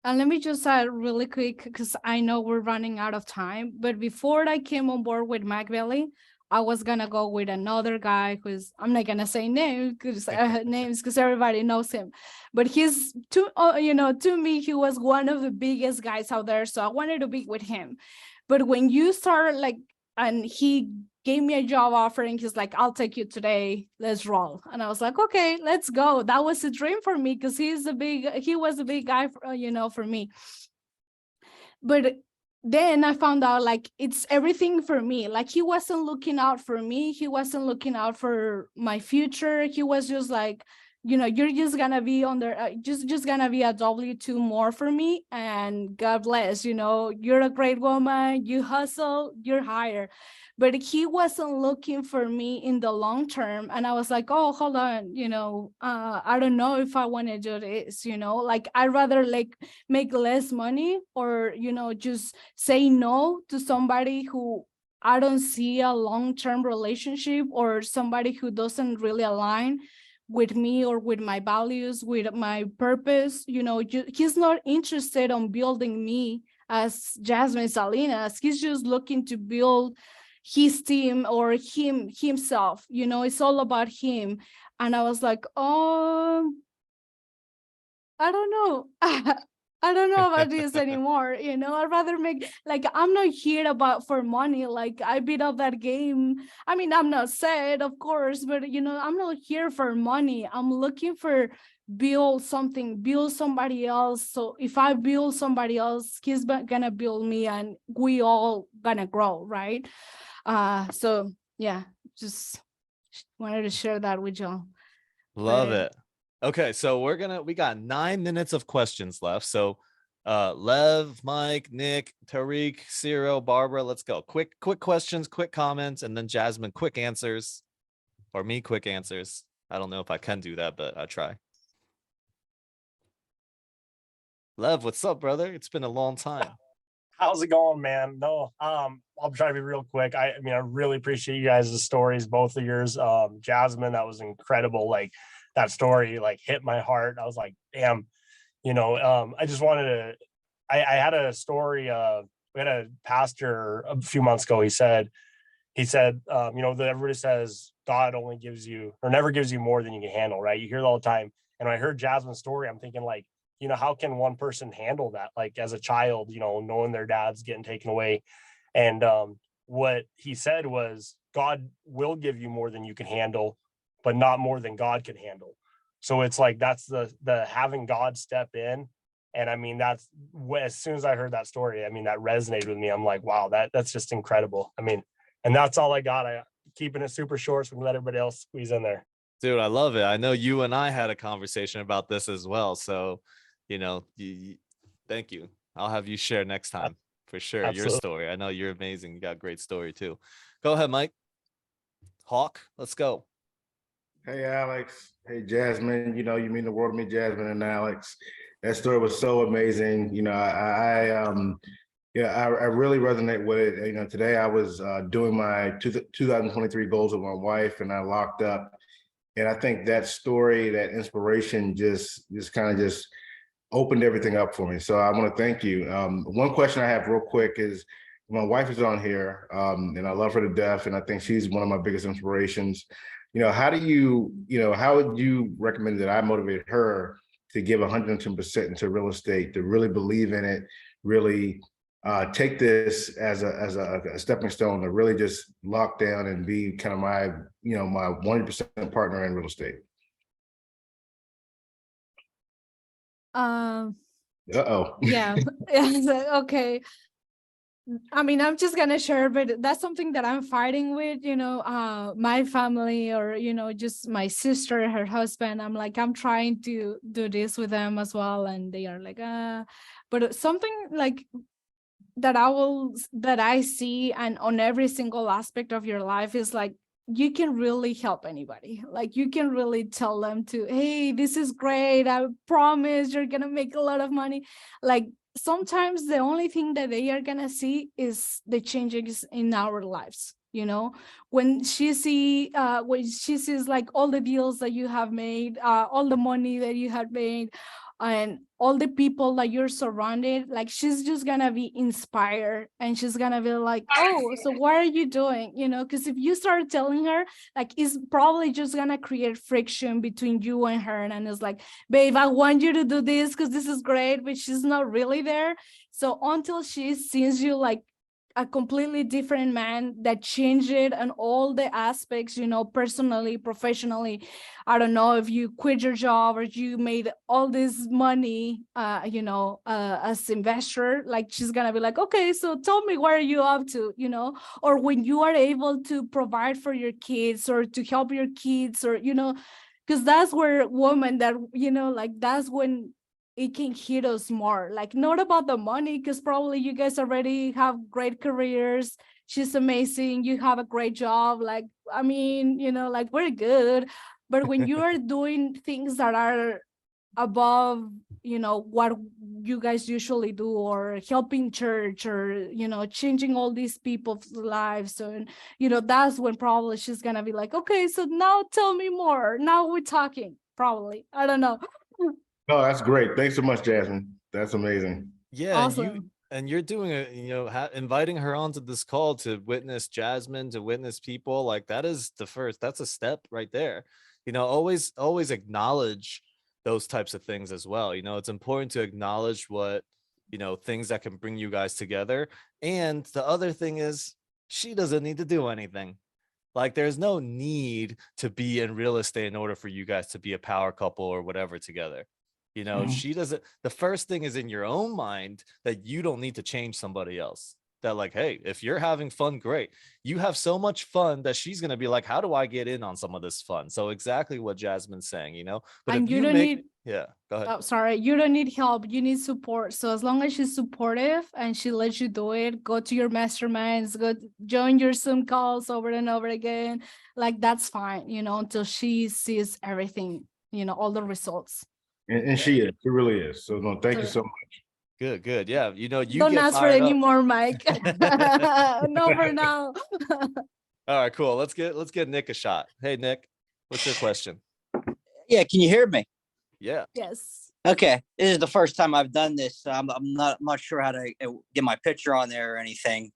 And let me just add really quick, because I know we're running out of time. But before I came on board with MacBelly, I was gonna go with another guy who's, I'm not gonna say names because everybody knows him, but he's to me he was one of the biggest guys out there, so I wanted to be with him. But when you start like, and he gave me a job offer and he's like, I'll take you today, let's roll. And I was like, okay, let's go. That was a dream for me because he was a big guy for me. But then I found out like it's everything for me. Like he wasn't looking out for me. He wasn't looking out for my future. He was just like, you're just gonna be just gonna be a W-2 more for me. And God bless, you're a great woman. You hustle, you're hired. But he wasn't looking for me in the long term. And I was like, oh, hold on, I don't know if I want to do this, like I'd rather like make less money or, just say no to somebody who I don't see a long-term relationship, or somebody who doesn't really align with me or with my values, with my purpose. He's not interested on building me as Jazmin Salinas. He's just looking to build his team or himself. It's all about him. And I was like, oh, I don't know. I don't know about this anymore. I'd rather make, like, I'm not here for money. Like, I beat up that game. I mean, I'm not sad, of course, but I'm not here for money. I'm looking for build somebody else. So if I build somebody else, he's gonna build me and we all gonna grow, right? So yeah, just wanted to share that with y'all. Love But it. Okay, so we got 9 minutes of questions left. So Lev, Mike, Nick, Tariq, Ciro, Barbara, let's go. Quick questions, quick comments, and then Jazmin, quick answers. Or me, quick answers. I don't know if I can do that, but I try. Lev, what's up, brother? It's been a long time. How's it going, man? No, I'll try to be real quick. I mean, I really appreciate you guys' stories, both of yours. Jazmin, that was incredible. Like that story, like hit my heart. I was like, damn, I just wanted to, I had a story, we had a pastor a few months ago. He said, that everybody says God only gives you or never gives you more than you can handle, right? You hear it all the time. And when I heard Jazmin's story, I'm thinking like, how can one person handle that? Like as a child, knowing their dad's getting taken away. And what he said was God will give you more than you can handle, but not more than God can handle. So it's like, that's the having God step in. And I mean, that's as soon as I heard that story, I mean, that resonated with me. I'm like, wow, that's just incredible. I mean, and that's all I got. I keeping it super short so we can let everybody else squeeze in there. Dude, I love it. I know you and I had a conversation about this as well. So, thank you. I'll have you share next time for sure. Absolutely. Your story. I know you're amazing. You got a great story too. Go ahead, Mike. Hawk, let's go. Hey, Alex. Hey, Jazmin. You mean the world to me, Jazmin and Alex. That story was so amazing. I really resonate with it. Today I was doing my 2023 goals with my wife, and I locked up. And I think that story, that inspiration, just kind of opened everything up for me. So I want to thank you. One question I have real quick is, my wife is on here, and I love her to death, and I think she's one of my biggest inspirations. How would you recommend that I motivate her to give 110% into real estate, to really believe in it, really take this as a stepping stone to really just lock down and be kind of my 100% partner in real estate? Yeah. Okay. I mean, I'm just gonna share, but that's something that I'm fighting with, my family, or, just my sister, her husband. I'm trying to do this with them as well. And they are like, but something like that I see, and on every single aspect of your life, is like, you can really help anybody. Like you can really tell them to, hey, this is great. I promise you're gonna make a lot of money. Like sometimes the only thing that they are gonna see is the changes in our lives. When she sees like all the deals that you have made, all the money that you had made, and all the people that you're surrounded, like she's just gonna be inspired, and she's gonna be like, oh, so what are you doing, because if you start telling her, like, it's probably just gonna create friction between you and her, and it's like, babe, I want you to do this because this is great, but she's not really there. So until she sees you like a completely different man that changed it and all the aspects, personally, professionally. I don't know if you quit your job or you made all this money, as investor, like she's gonna be like, okay, so tell me, what are you up to, or when you are able to provide for your kids or to help your kids, or, because that's where women that, like that's when it can hit us more, like not about the money, because probably you guys already have great careers, she's amazing, you have a great job, like, I mean, like we're good. But when you are doing things that are above, what you guys usually do, or helping church, or, changing all these people's lives, and, that's when probably she's gonna be like, okay, so now tell me more, now we're talking, probably, I don't know. No, that's great. Thanks so much, Jazmin. That's amazing. Yeah, Awesome. and you're doing inviting her onto this call to witness Jazmin, to witness people, like that is that's a step right there. Always acknowledge those types of things as well. It's important to acknowledge what, things that can bring you guys together. And the other thing is, she doesn't need to do anything. Like, there's no need to be in real estate in order for you guys to be a power couple or whatever together. She doesn't. The first thing is in your own mind that you don't need to change somebody else. That, like, hey, if you're having fun, great. You have so much fun that she's gonna be like, how do I get in on some of this fun? So exactly what Jazmin's saying, But And if you you don't make, need, yeah, go ahead. oh, sorry, you don't need help, you need support. So as long as she's supportive and she lets you do it, go to your masterminds, join your Zoom calls over and over again, like that's fine, until she sees everything, all the results. And she really is. So no, thank you so much. Good. Yeah, you Don't get ask for fired any up. more, Mike. No, for now. All right, cool. Let's get Nick a shot. Hey, Nick, what's your question? Yeah, can you hear me? Yeah. Yes. Okay, this is the first time I've done this. So I'm not sure how to get my picture on there or anything.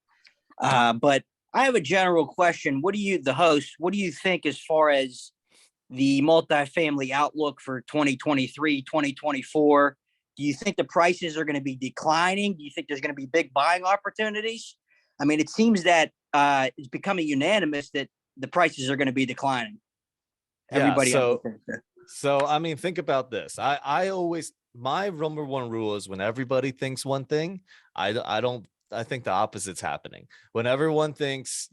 But I have a general question. The host, what do you think as far as the multifamily outlook for 2023, 2024? Do you think the prices are going to be declining? Do you think there's going to be big buying opportunities? I mean, it seems that it's becoming unanimous that the prices are going to be declining. Everybody. Yeah, so I mean, think about this. I always, my number one rule is when everybody thinks one thing, I think the opposite's happening. When everyone thinks,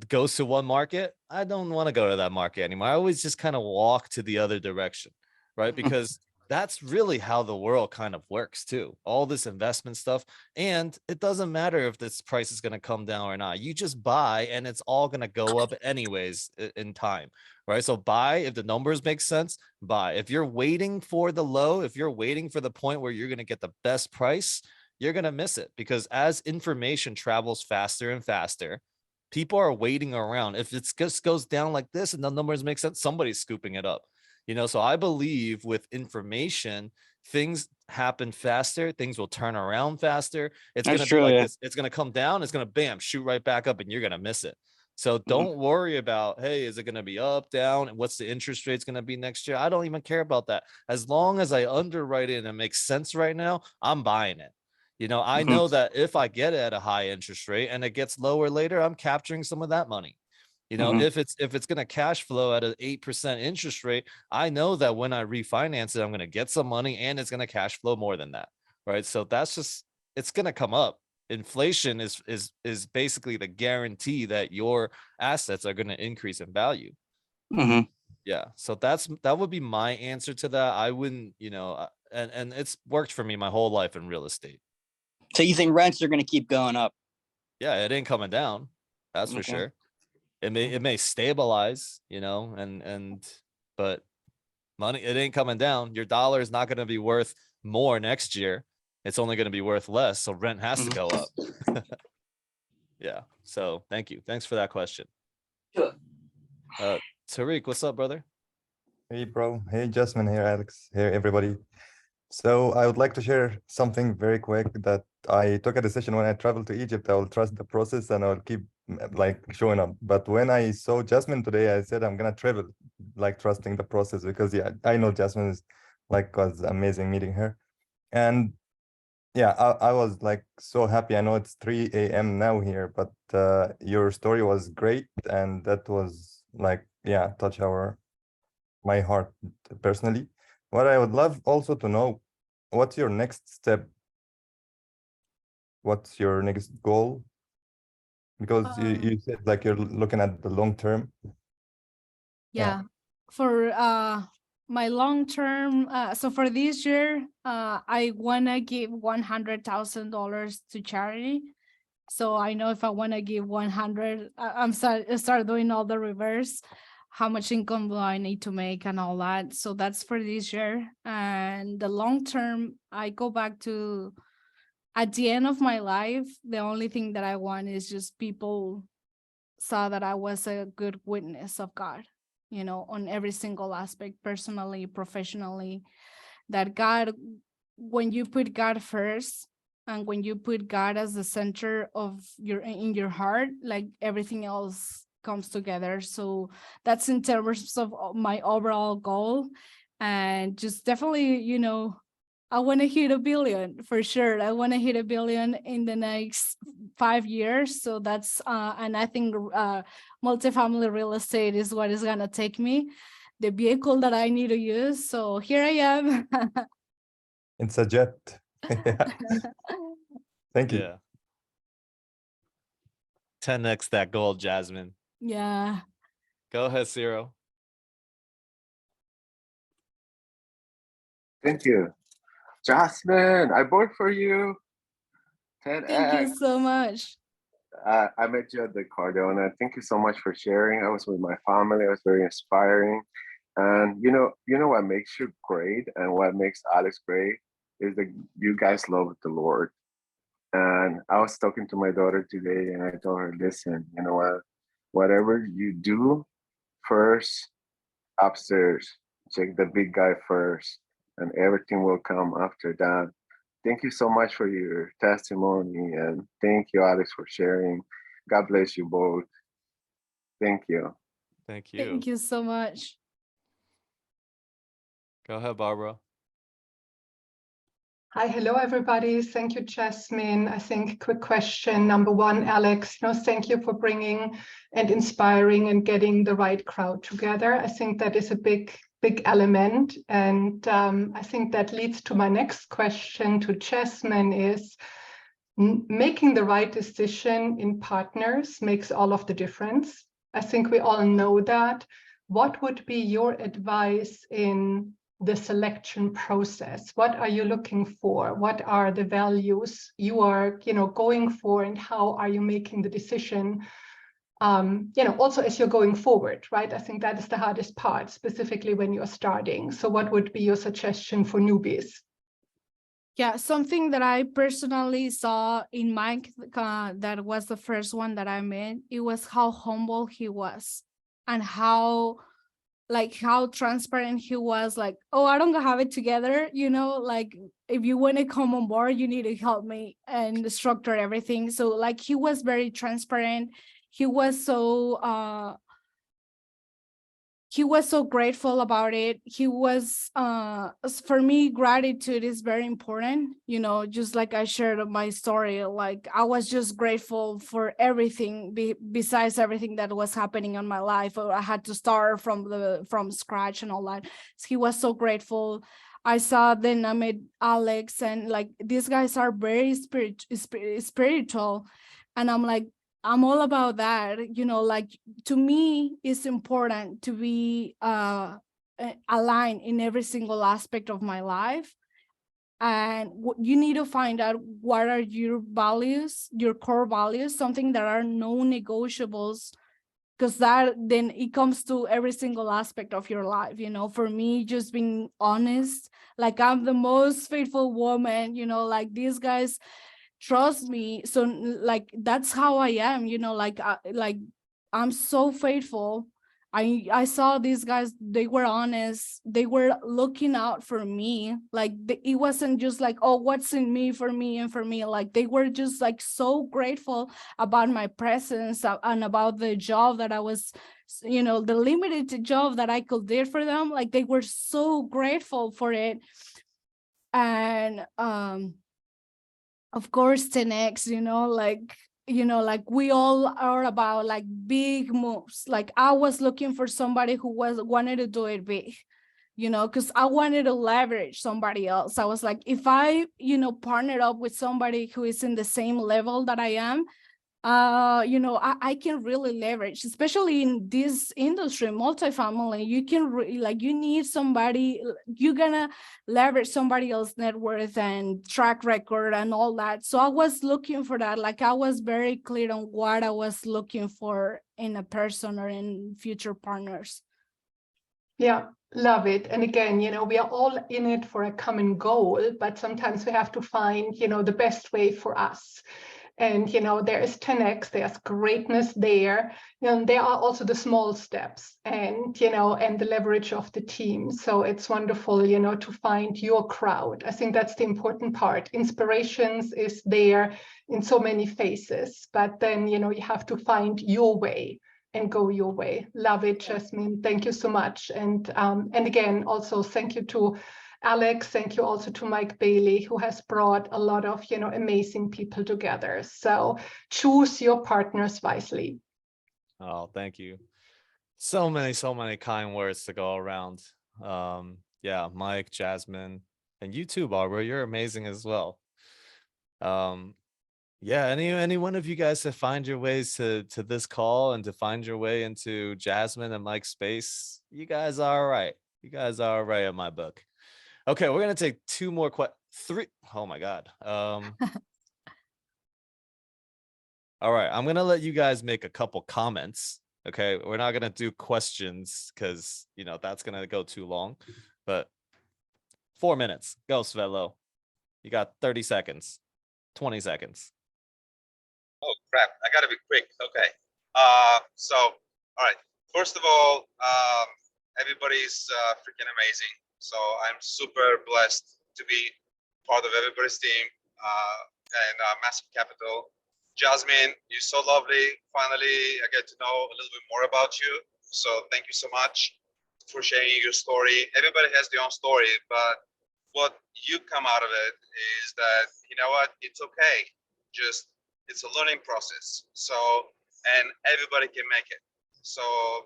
goes to one market, I don't want to go to that market anymore. I always just kind of walk to the other direction, right? Because that's really how the world kind of works too. All this investment stuff. And it doesn't matter if this price is going to come down or not. You just buy and it's all going to go up anyways in time, right? So buy if the numbers make sense, buy. If you're waiting for the low, if you're waiting for the point where you're going to get the best price, you're going to miss it, because as information travels faster and faster, people are waiting around. If it just goes down like this and the numbers make sense, somebody's scooping it up. So I believe with information, things happen faster, things will turn around faster. It's going to be like this. It's going to come down, it's going to bam, shoot right back up, and you're going to miss it. So don't worry about, hey, is it going to be up, down, and what's the interest rates going to be next year? I don't even care about that. As long as I underwrite it and it makes sense right now, I'm buying it. I know that if I get it at a high interest rate and it gets lower later, I'm capturing some of that money. If it's going to cash flow at an 8% interest rate, I know that when I refinance it, I'm going to get some money and it's going to cash flow more than that. Right. So that's just, it's going to come up. Inflation is basically the guarantee that your assets are going to increase in value. Yeah. So that would be my answer to that. I wouldn't, and it's worked for me my whole life in real estate. So you think rents are going to keep going up? Yeah, it ain't coming down. That's for sure. It may stabilize, but money, it ain't coming down. Your dollar is not going to be worth more next year. It's only going to be worth less. So rent has to go up. Yeah. So thank you. Thanks for that question. Sure. Tariq, what's up, brother? Hey, bro. Hey, Jasmine here, Alex here, everybody. So I would like to share something very quick that I took a decision when I traveled to Egypt. I will trust the process and I'll keep like showing up. But when I saw Jasmine today, I said I'm gonna travel, like trusting the process because yeah, I know Jasmine is like was amazing meeting her. And yeah, I was like so happy. I know it's 3 a.m. now here, but your story was great and that was like yeah, touch my heart personally. What I would love also to know, what's your next step? What's your next goal? Because you said like you're looking at the long term. Yeah. For my long term, so for this year, I wanna give $100,000 to charity. So I know if I wanna give 100, I'm start doing all the reverse. How much income do I need to make and all that? So that's for this year. And the long term, I go back to at the end of my life, the only thing that I want is just people saw that I was a good witness of God, on every single aspect, personally, professionally, that God, when you put God first and when you put God as the center of in your heart, like everything else comes together. So that's in terms of my overall goal. And just definitely, I want to hit 1 billion for sure. I want to hit 1 billion in the next 5 years. So that's and I think multifamily real estate is what is gonna take me, the vehicle that I need to use. So here I am. It's a jet. Yeah. Thank you. Yeah. 10x that goal, Jasmine. Yeah. Go ahead, Ciro. Thank you. Jasmine, I vote for you. 10x. Thank you so much. I met you at the Cardona. Thank you so much for sharing. I was with my family. It was very inspiring. And you know what makes you great and what makes Alex great is that you guys love the Lord. And I was talking to my daughter today and I told her, listen, you know what? Whatever you do first, upstairs, check the big guy first, and everything will come after that. Thank you so much for your testimony, and thank you, Alex, for sharing. God bless you both. Thank you. Thank you. Thank you so much. Go ahead, Barbara. Hi, hello, everybody. Thank you, Jasmine. I think quick question. Number one, Alex, thank you for bringing and inspiring and getting the right crowd together. I think that is a big element. And I think that leads to my next question to Jasmine is making the right decision in partners makes all of the difference. I think we all know that. What would be your advice in the selection process? What are you looking for? What are the values you are, going for, and how are you making the decision? Also as you're going forward, right? I think that is the hardest part, specifically when you're starting. So what would be your suggestion for newbies? Yeah, something that I personally saw in Mike, that was the first one that I met, it was how humble he was and how transparent he was, like, oh, I don't have it together, like if you want to come on board, you need to help me and structure everything. So like he was very transparent. He was so grateful about it. He was for me, gratitude is very important, just like I shared my story, like I was just grateful for everything besides everything that was happening in my life, or I had to start from scratch and all that. So he was so grateful. Then I met Alex, and like these guys are very spiritual, and I'm like, I'm all about that, like to me, it's important to be aligned in every single aspect of my life. And you need to find out what are your values, your core values, something that are non-negotiables, because that then it comes to every single aspect of your life. For me, just being honest, like I'm the most faithful woman, like these guys trust me. So like that's how I am, like I'm so faithful, I saw these guys, they were honest, they were looking out for me. Like it wasn't just like, oh, what's in me for me and for me. Like they were just like so grateful about my presence and about the job that I was, you know, the limited job that I could do for them. Like they were so grateful for it. And of course 10x, like we all are about like big moves. Like I was looking for somebody who wanted to do it big, because I wanted to leverage somebody else. I was like, if I partnered up with somebody who is in the same level that I am, I can really leverage, especially in this industry, multifamily. You can you need somebody, you're gonna leverage somebody else's net worth and track record and all that. So I was looking for that. Like I was very clear on what I was looking for in a person or in future partners. Yeah, love it. And again, we are all in it for a common goal, but sometimes we have to find, the best way for us. And, there is 10x, there's greatness there. And there are also the small steps and, and the leverage of the team. So it's wonderful, to find your crowd. I think that's the important part. Inspirations is there in so many faces, but then, you have to find your way and go your way. Love it, Jazmin. Thank you so much. And again, also thank you to Alex. Thank you also to Mike Bailey, who has brought a lot of, amazing people together. So choose your partners wisely. Oh, thank you. So many kind words to go around. Yeah, Mike, Jazmin, and you too, Barbara. You're amazing as well. Yeah, any one of you guys to find your ways to this call and to find your way into Jazmin and Mike's space, you guys are all right. You guys are all right in my book. Okay, we're gonna take two more three. Oh my God. All right, I'm gonna let you guys make a couple comments. Okay, we're not gonna do questions because that's gonna go too long. But 4 minutes. Go, Svelo. You got 30 seconds, 20 seconds. Oh crap! I gotta be quick. Okay. So, all right. First of all, everybody's freaking amazing. So I'm super blessed to be part of everybody's team and Massive Capital. Jazmin, you're so lovely. Finally, I get to know a little bit more about you. So thank you so much for sharing your story. Everybody has their own story, but what you come out of it is that, you know what, it's okay. Just it's a learning process. So, and everybody can make it. So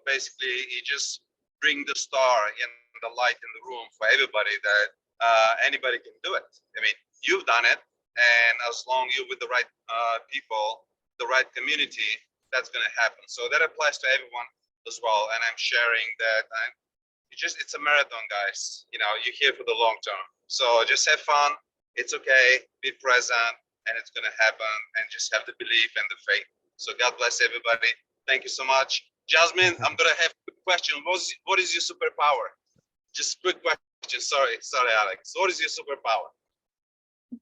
basically, you just bring the star in the light in the room for everybody that anybody can do it. I mean, you've done it, and as long as you're with the right people, the right community, that's going to happen. So that applies to everyone as well. And I'm sharing that it's a marathon, guys. You're here for the long term. So just have fun. It's okay. Be present. And it's going to happen, and just have the belief and the faith. So God bless everybody. Thank you so much. Jazmin, I'm going to have a quick question. What is your superpower? Just quick question. Sorry, Alex. What is your superpower?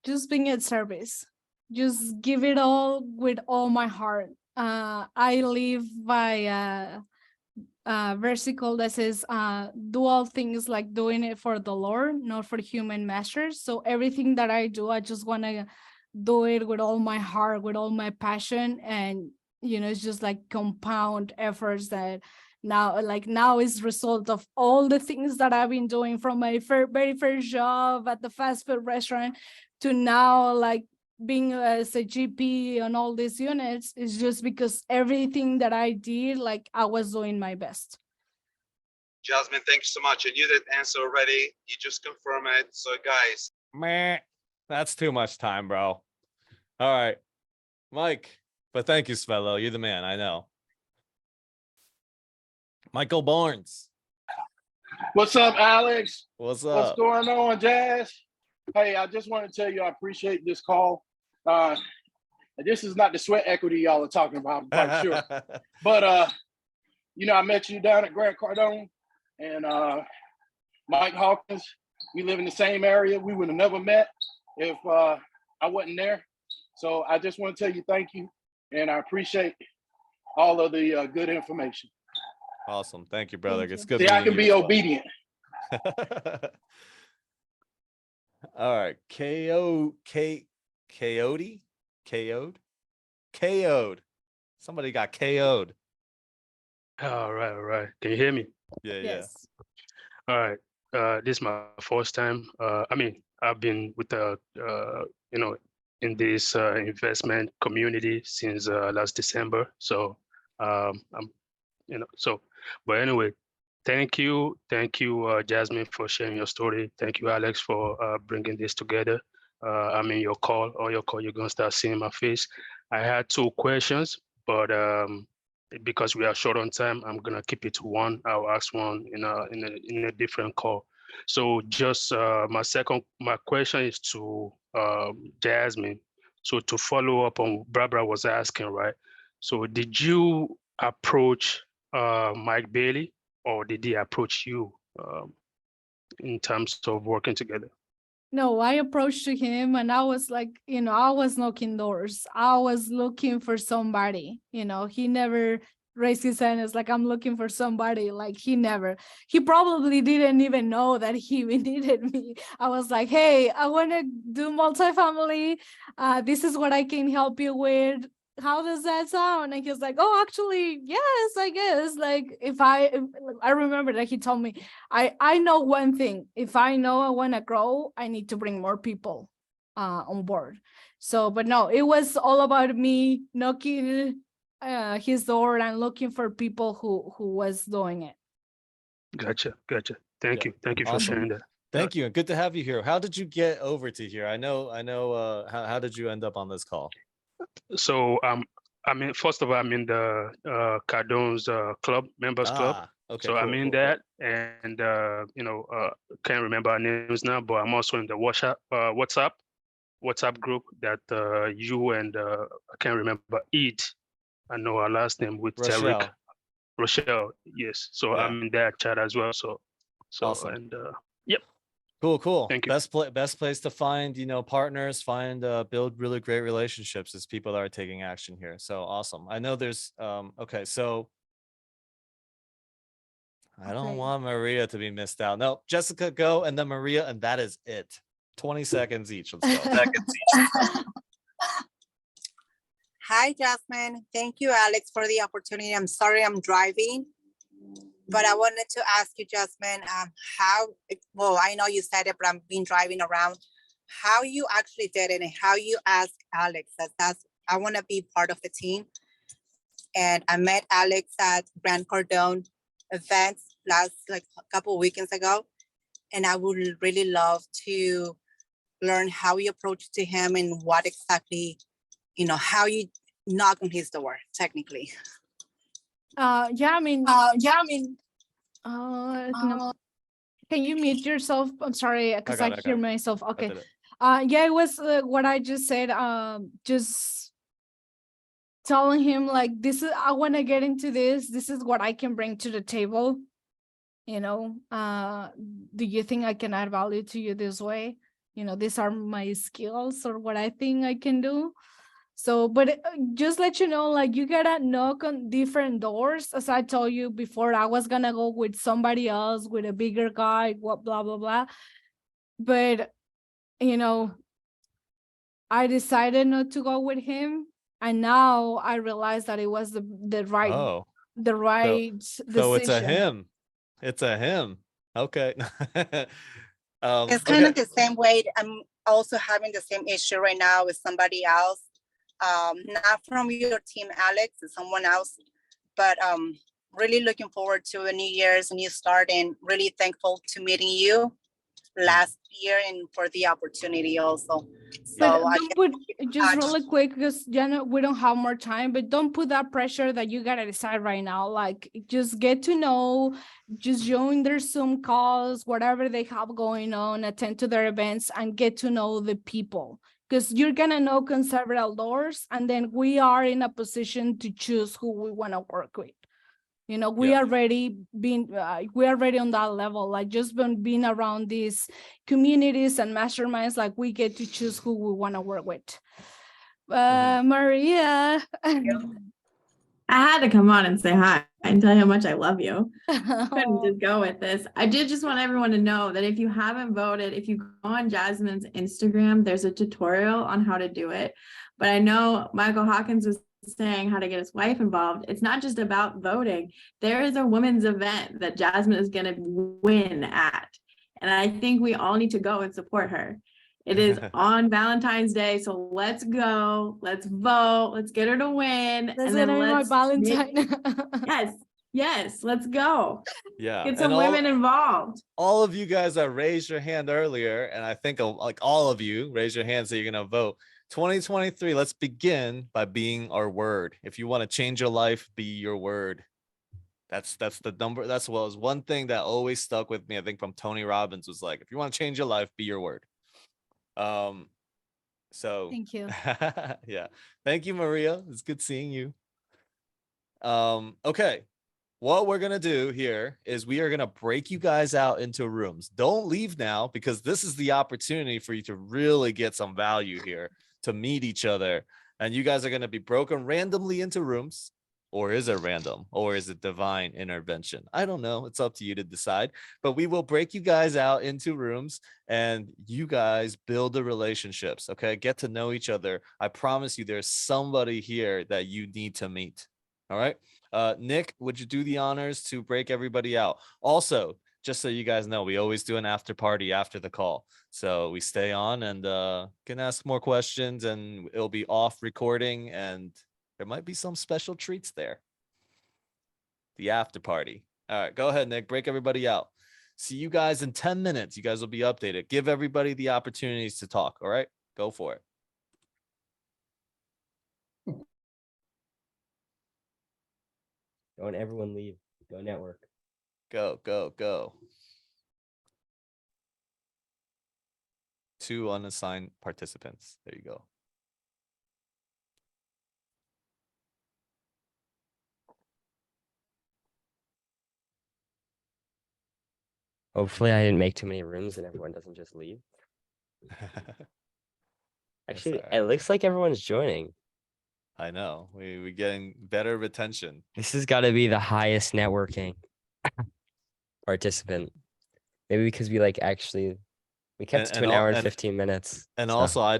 Just being at service. Just give it all with all my heart. I live by a versicle that says, do all things like doing it for the Lord, not for human measures. So everything that I do, I just want to do it with all my heart, with all my passion. And it's just like compound efforts that now is result of all the things that I've been doing, from my very first job at the fast food restaurant to now like being as a GP on all these units. Is just because everything that I did, like I was doing my best. Jazmin, thank you so much. I knew that answer already. You just confirm it. So guys, Meh. That's too much time, bro. All right, Mike. But thank you, Svelo. You're the man. I know. Michael Barnes. What's up, Alex? What's up? What's going on, Jazz? Hey, I just want to tell you I appreciate this call. This is not the sweat equity y'all are talking about, I'm quite sure. But I met you down at Grant Cardone and Mike Hawkins. We live in the same area. We would have never met if I wasn't there. So I just want to tell you thank you, and I appreciate all of the good information. Awesome. Thank you, brother. Thank It's you. good See, I meeting can you be as well. obedient. All right. KO'd. Somebody got KO'd. All right. Can you hear me? Yeah. Yes. All right. This is my first time. I mean, I've been with in this investment community since last December. So, I'm, but anyway, thank you, Jazmin, for sharing your story. Thank you, Alex, for bringing this together. I mean, your call, you're gonna start seeing my face. I had 2 questions, but because we are short on time, I'm gonna keep it to one. I'll ask one in a different call. So just my question is to Jazmin. So to follow up on what Barbara was asking, right? So did you approach Mike Bailey, or did he approach you in terms of working together? No, I approached to him and I was like, I was knocking doors. I was looking for somebody, he never raised his hand. It's like, I'm looking for somebody. Like he probably didn't even know that he needed me. I was like, hey, I want to do multifamily. This is what I can help you with. How does that sound? And he was like, oh, actually, yes, I guess. Like if I remember that he told me, I know one thing. If I know I want to grow, I need to bring more people on board. So, but no, it was all about me knocking his door and looking for people who was doing it. Gotcha. Thank you for Awesome. sharing that. Thank you, and good to have you here. How did you get over to here? I know. How did you end up on this call? So I mean, first of all, I'm in the Cardone's club, members club. Okay. So Cool, I'm in that, and can't remember our names now, but I'm also in the WhatsApp group that you and I can't remember Eid. I know our last name with Tariq. Rochelle, yes. So Yeah. I'm in that chat as well. So Awesome. and yep. Cool. Thank you. Best place to find, partners, build really great relationships is people that are taking action here. So awesome. I know there's okay, so I don't want Maria to be missed out. No, Jessica, go, and then Maria, and that is it. 20 seconds each. Let's go. Hi, Jazmin. Thank you, Alex, for the opportunity. I'm sorry I'm driving, but I wanted to ask you, Jazmin, I know you said it, but I've been driving around, how you actually did it and how you asked Alex. I want to be part of the team. And I met Alex at Grand Cardone events a couple of weekends ago. And I would really love to learn how you approached to him and what exactly, how you knock on his door, technically. Can you mute yourself? I'm sorry, because I hear myself. Okay. It was what I just said. Just telling him like, I want to get into this. This is what I can bring to the table. Do you think I can add value to you this way? These are my skills or what I think I can do. So, but just let you know, like, you gotta knock on different doors. As I told you before, I was gonna go with somebody else, with a bigger guy, what, blah, blah, blah. But, I decided not to go with him. And now I realize that it was the right decision. So it's a him. It's a him. Okay. It's kind of the same way. I'm also having the same issue right now with somebody else. Not from your team, Alex, and someone else, but really looking forward to a new year's, a new start, and really thankful to meeting you last year and for the opportunity also. So just really quick, because we don't have more time, but don't put that pressure that you gotta decide right now. Like, just get to know, just join their Zoom calls, whatever they have going on, attend to their events, and get to know the people. Because you're gonna knock on several doors, and then we are in a position to choose who we want to work with. We are already on that level. Like, just being around these communities and masterminds, like, we get to choose who we want to work with. Maria. I had to come on and say hi and tell you how much I love you. Couldn't just go with this. I did just want everyone to know that if you haven't voted, if you go on Jasmine's Instagram, there's a tutorial on how to do it. But I know Michael Hawkins was saying how to get his wife involved. It's not just about voting. There is a women's event that Jasmine is going to win at. And I think we all need to go and support her. It is on Valentine's Day, so let's go. Let's vote. Let's get her to win. That's and then gonna be my let's Valentine. yes, let's go. Yeah. Get some and women involved. all of you guys that raised your hand earlier, and I think like all of you raise your hand so you're gonna vote. 2023, let's begin by being our word. If you want to change your life, be your word. That's the number. That's what was one thing that always stuck with me. I think from Tony Robbins was like, if you want to change your life, be your word. So Thank you. yeah. Thank you, Maria. It's good seeing you. Okay. What we're gonna do here is we are gonna break you guys out into rooms. Don't leave now, because this is the opportunity for you to really get some value here, to meet each other. And you guys are gonna be broken randomly into rooms. Or is it random? Or is it divine intervention? I don't know. It's up to you to decide. But we will break you guys out into rooms and you guys build the relationships. Okay. Get to know each other. I promise you there's somebody here that you need to meet. All right. Nick, would you do the honors to break everybody out? Also, just so you guys know, we always do an after party after the call. So we stay on and can ask more questions, and it'll be off recording, and there might be some special treats there. The after party. All right, go ahead, Nick. Break everybody out. See you guys in 10 minutes. You guys will be updated. Give everybody the opportunities to talk. All right, go for it. Don't everyone leave. Go network. Go, go, go. 2 unassigned participants. There you go. Hopefully I didn't make too many rooms and everyone doesn't just leave. Actually, it looks like everyone's joining. I know. We're getting better retention. This has got to be the highest networking participant. Maybe because we like actually we kept it to an hour and 15 minutes. And so. also I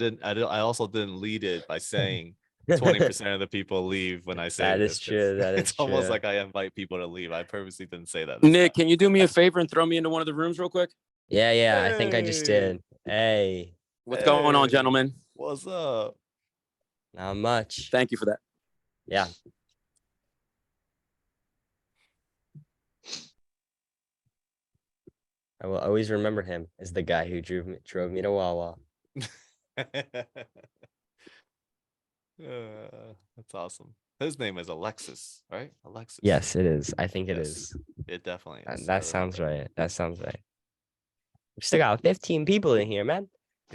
also didn't lead it by saying 20% of the people leave when I say that this. is true. That It's is almost true. like I invite people to leave. I purposely didn't say that. Nick, can you do me a favor and throw me into one of the rooms real quick? Yeah, I think I just did. Hey. What's going on, gentlemen? What's up? Not much. Thank you for that. Yeah. I will always remember him as the guy who drove me to Wawa. That's awesome. His name is Alexis, right? Alexis. Yes, it is. I think it is. It definitely is. That sounds right. That sounds right. We still got 15 people in here, man.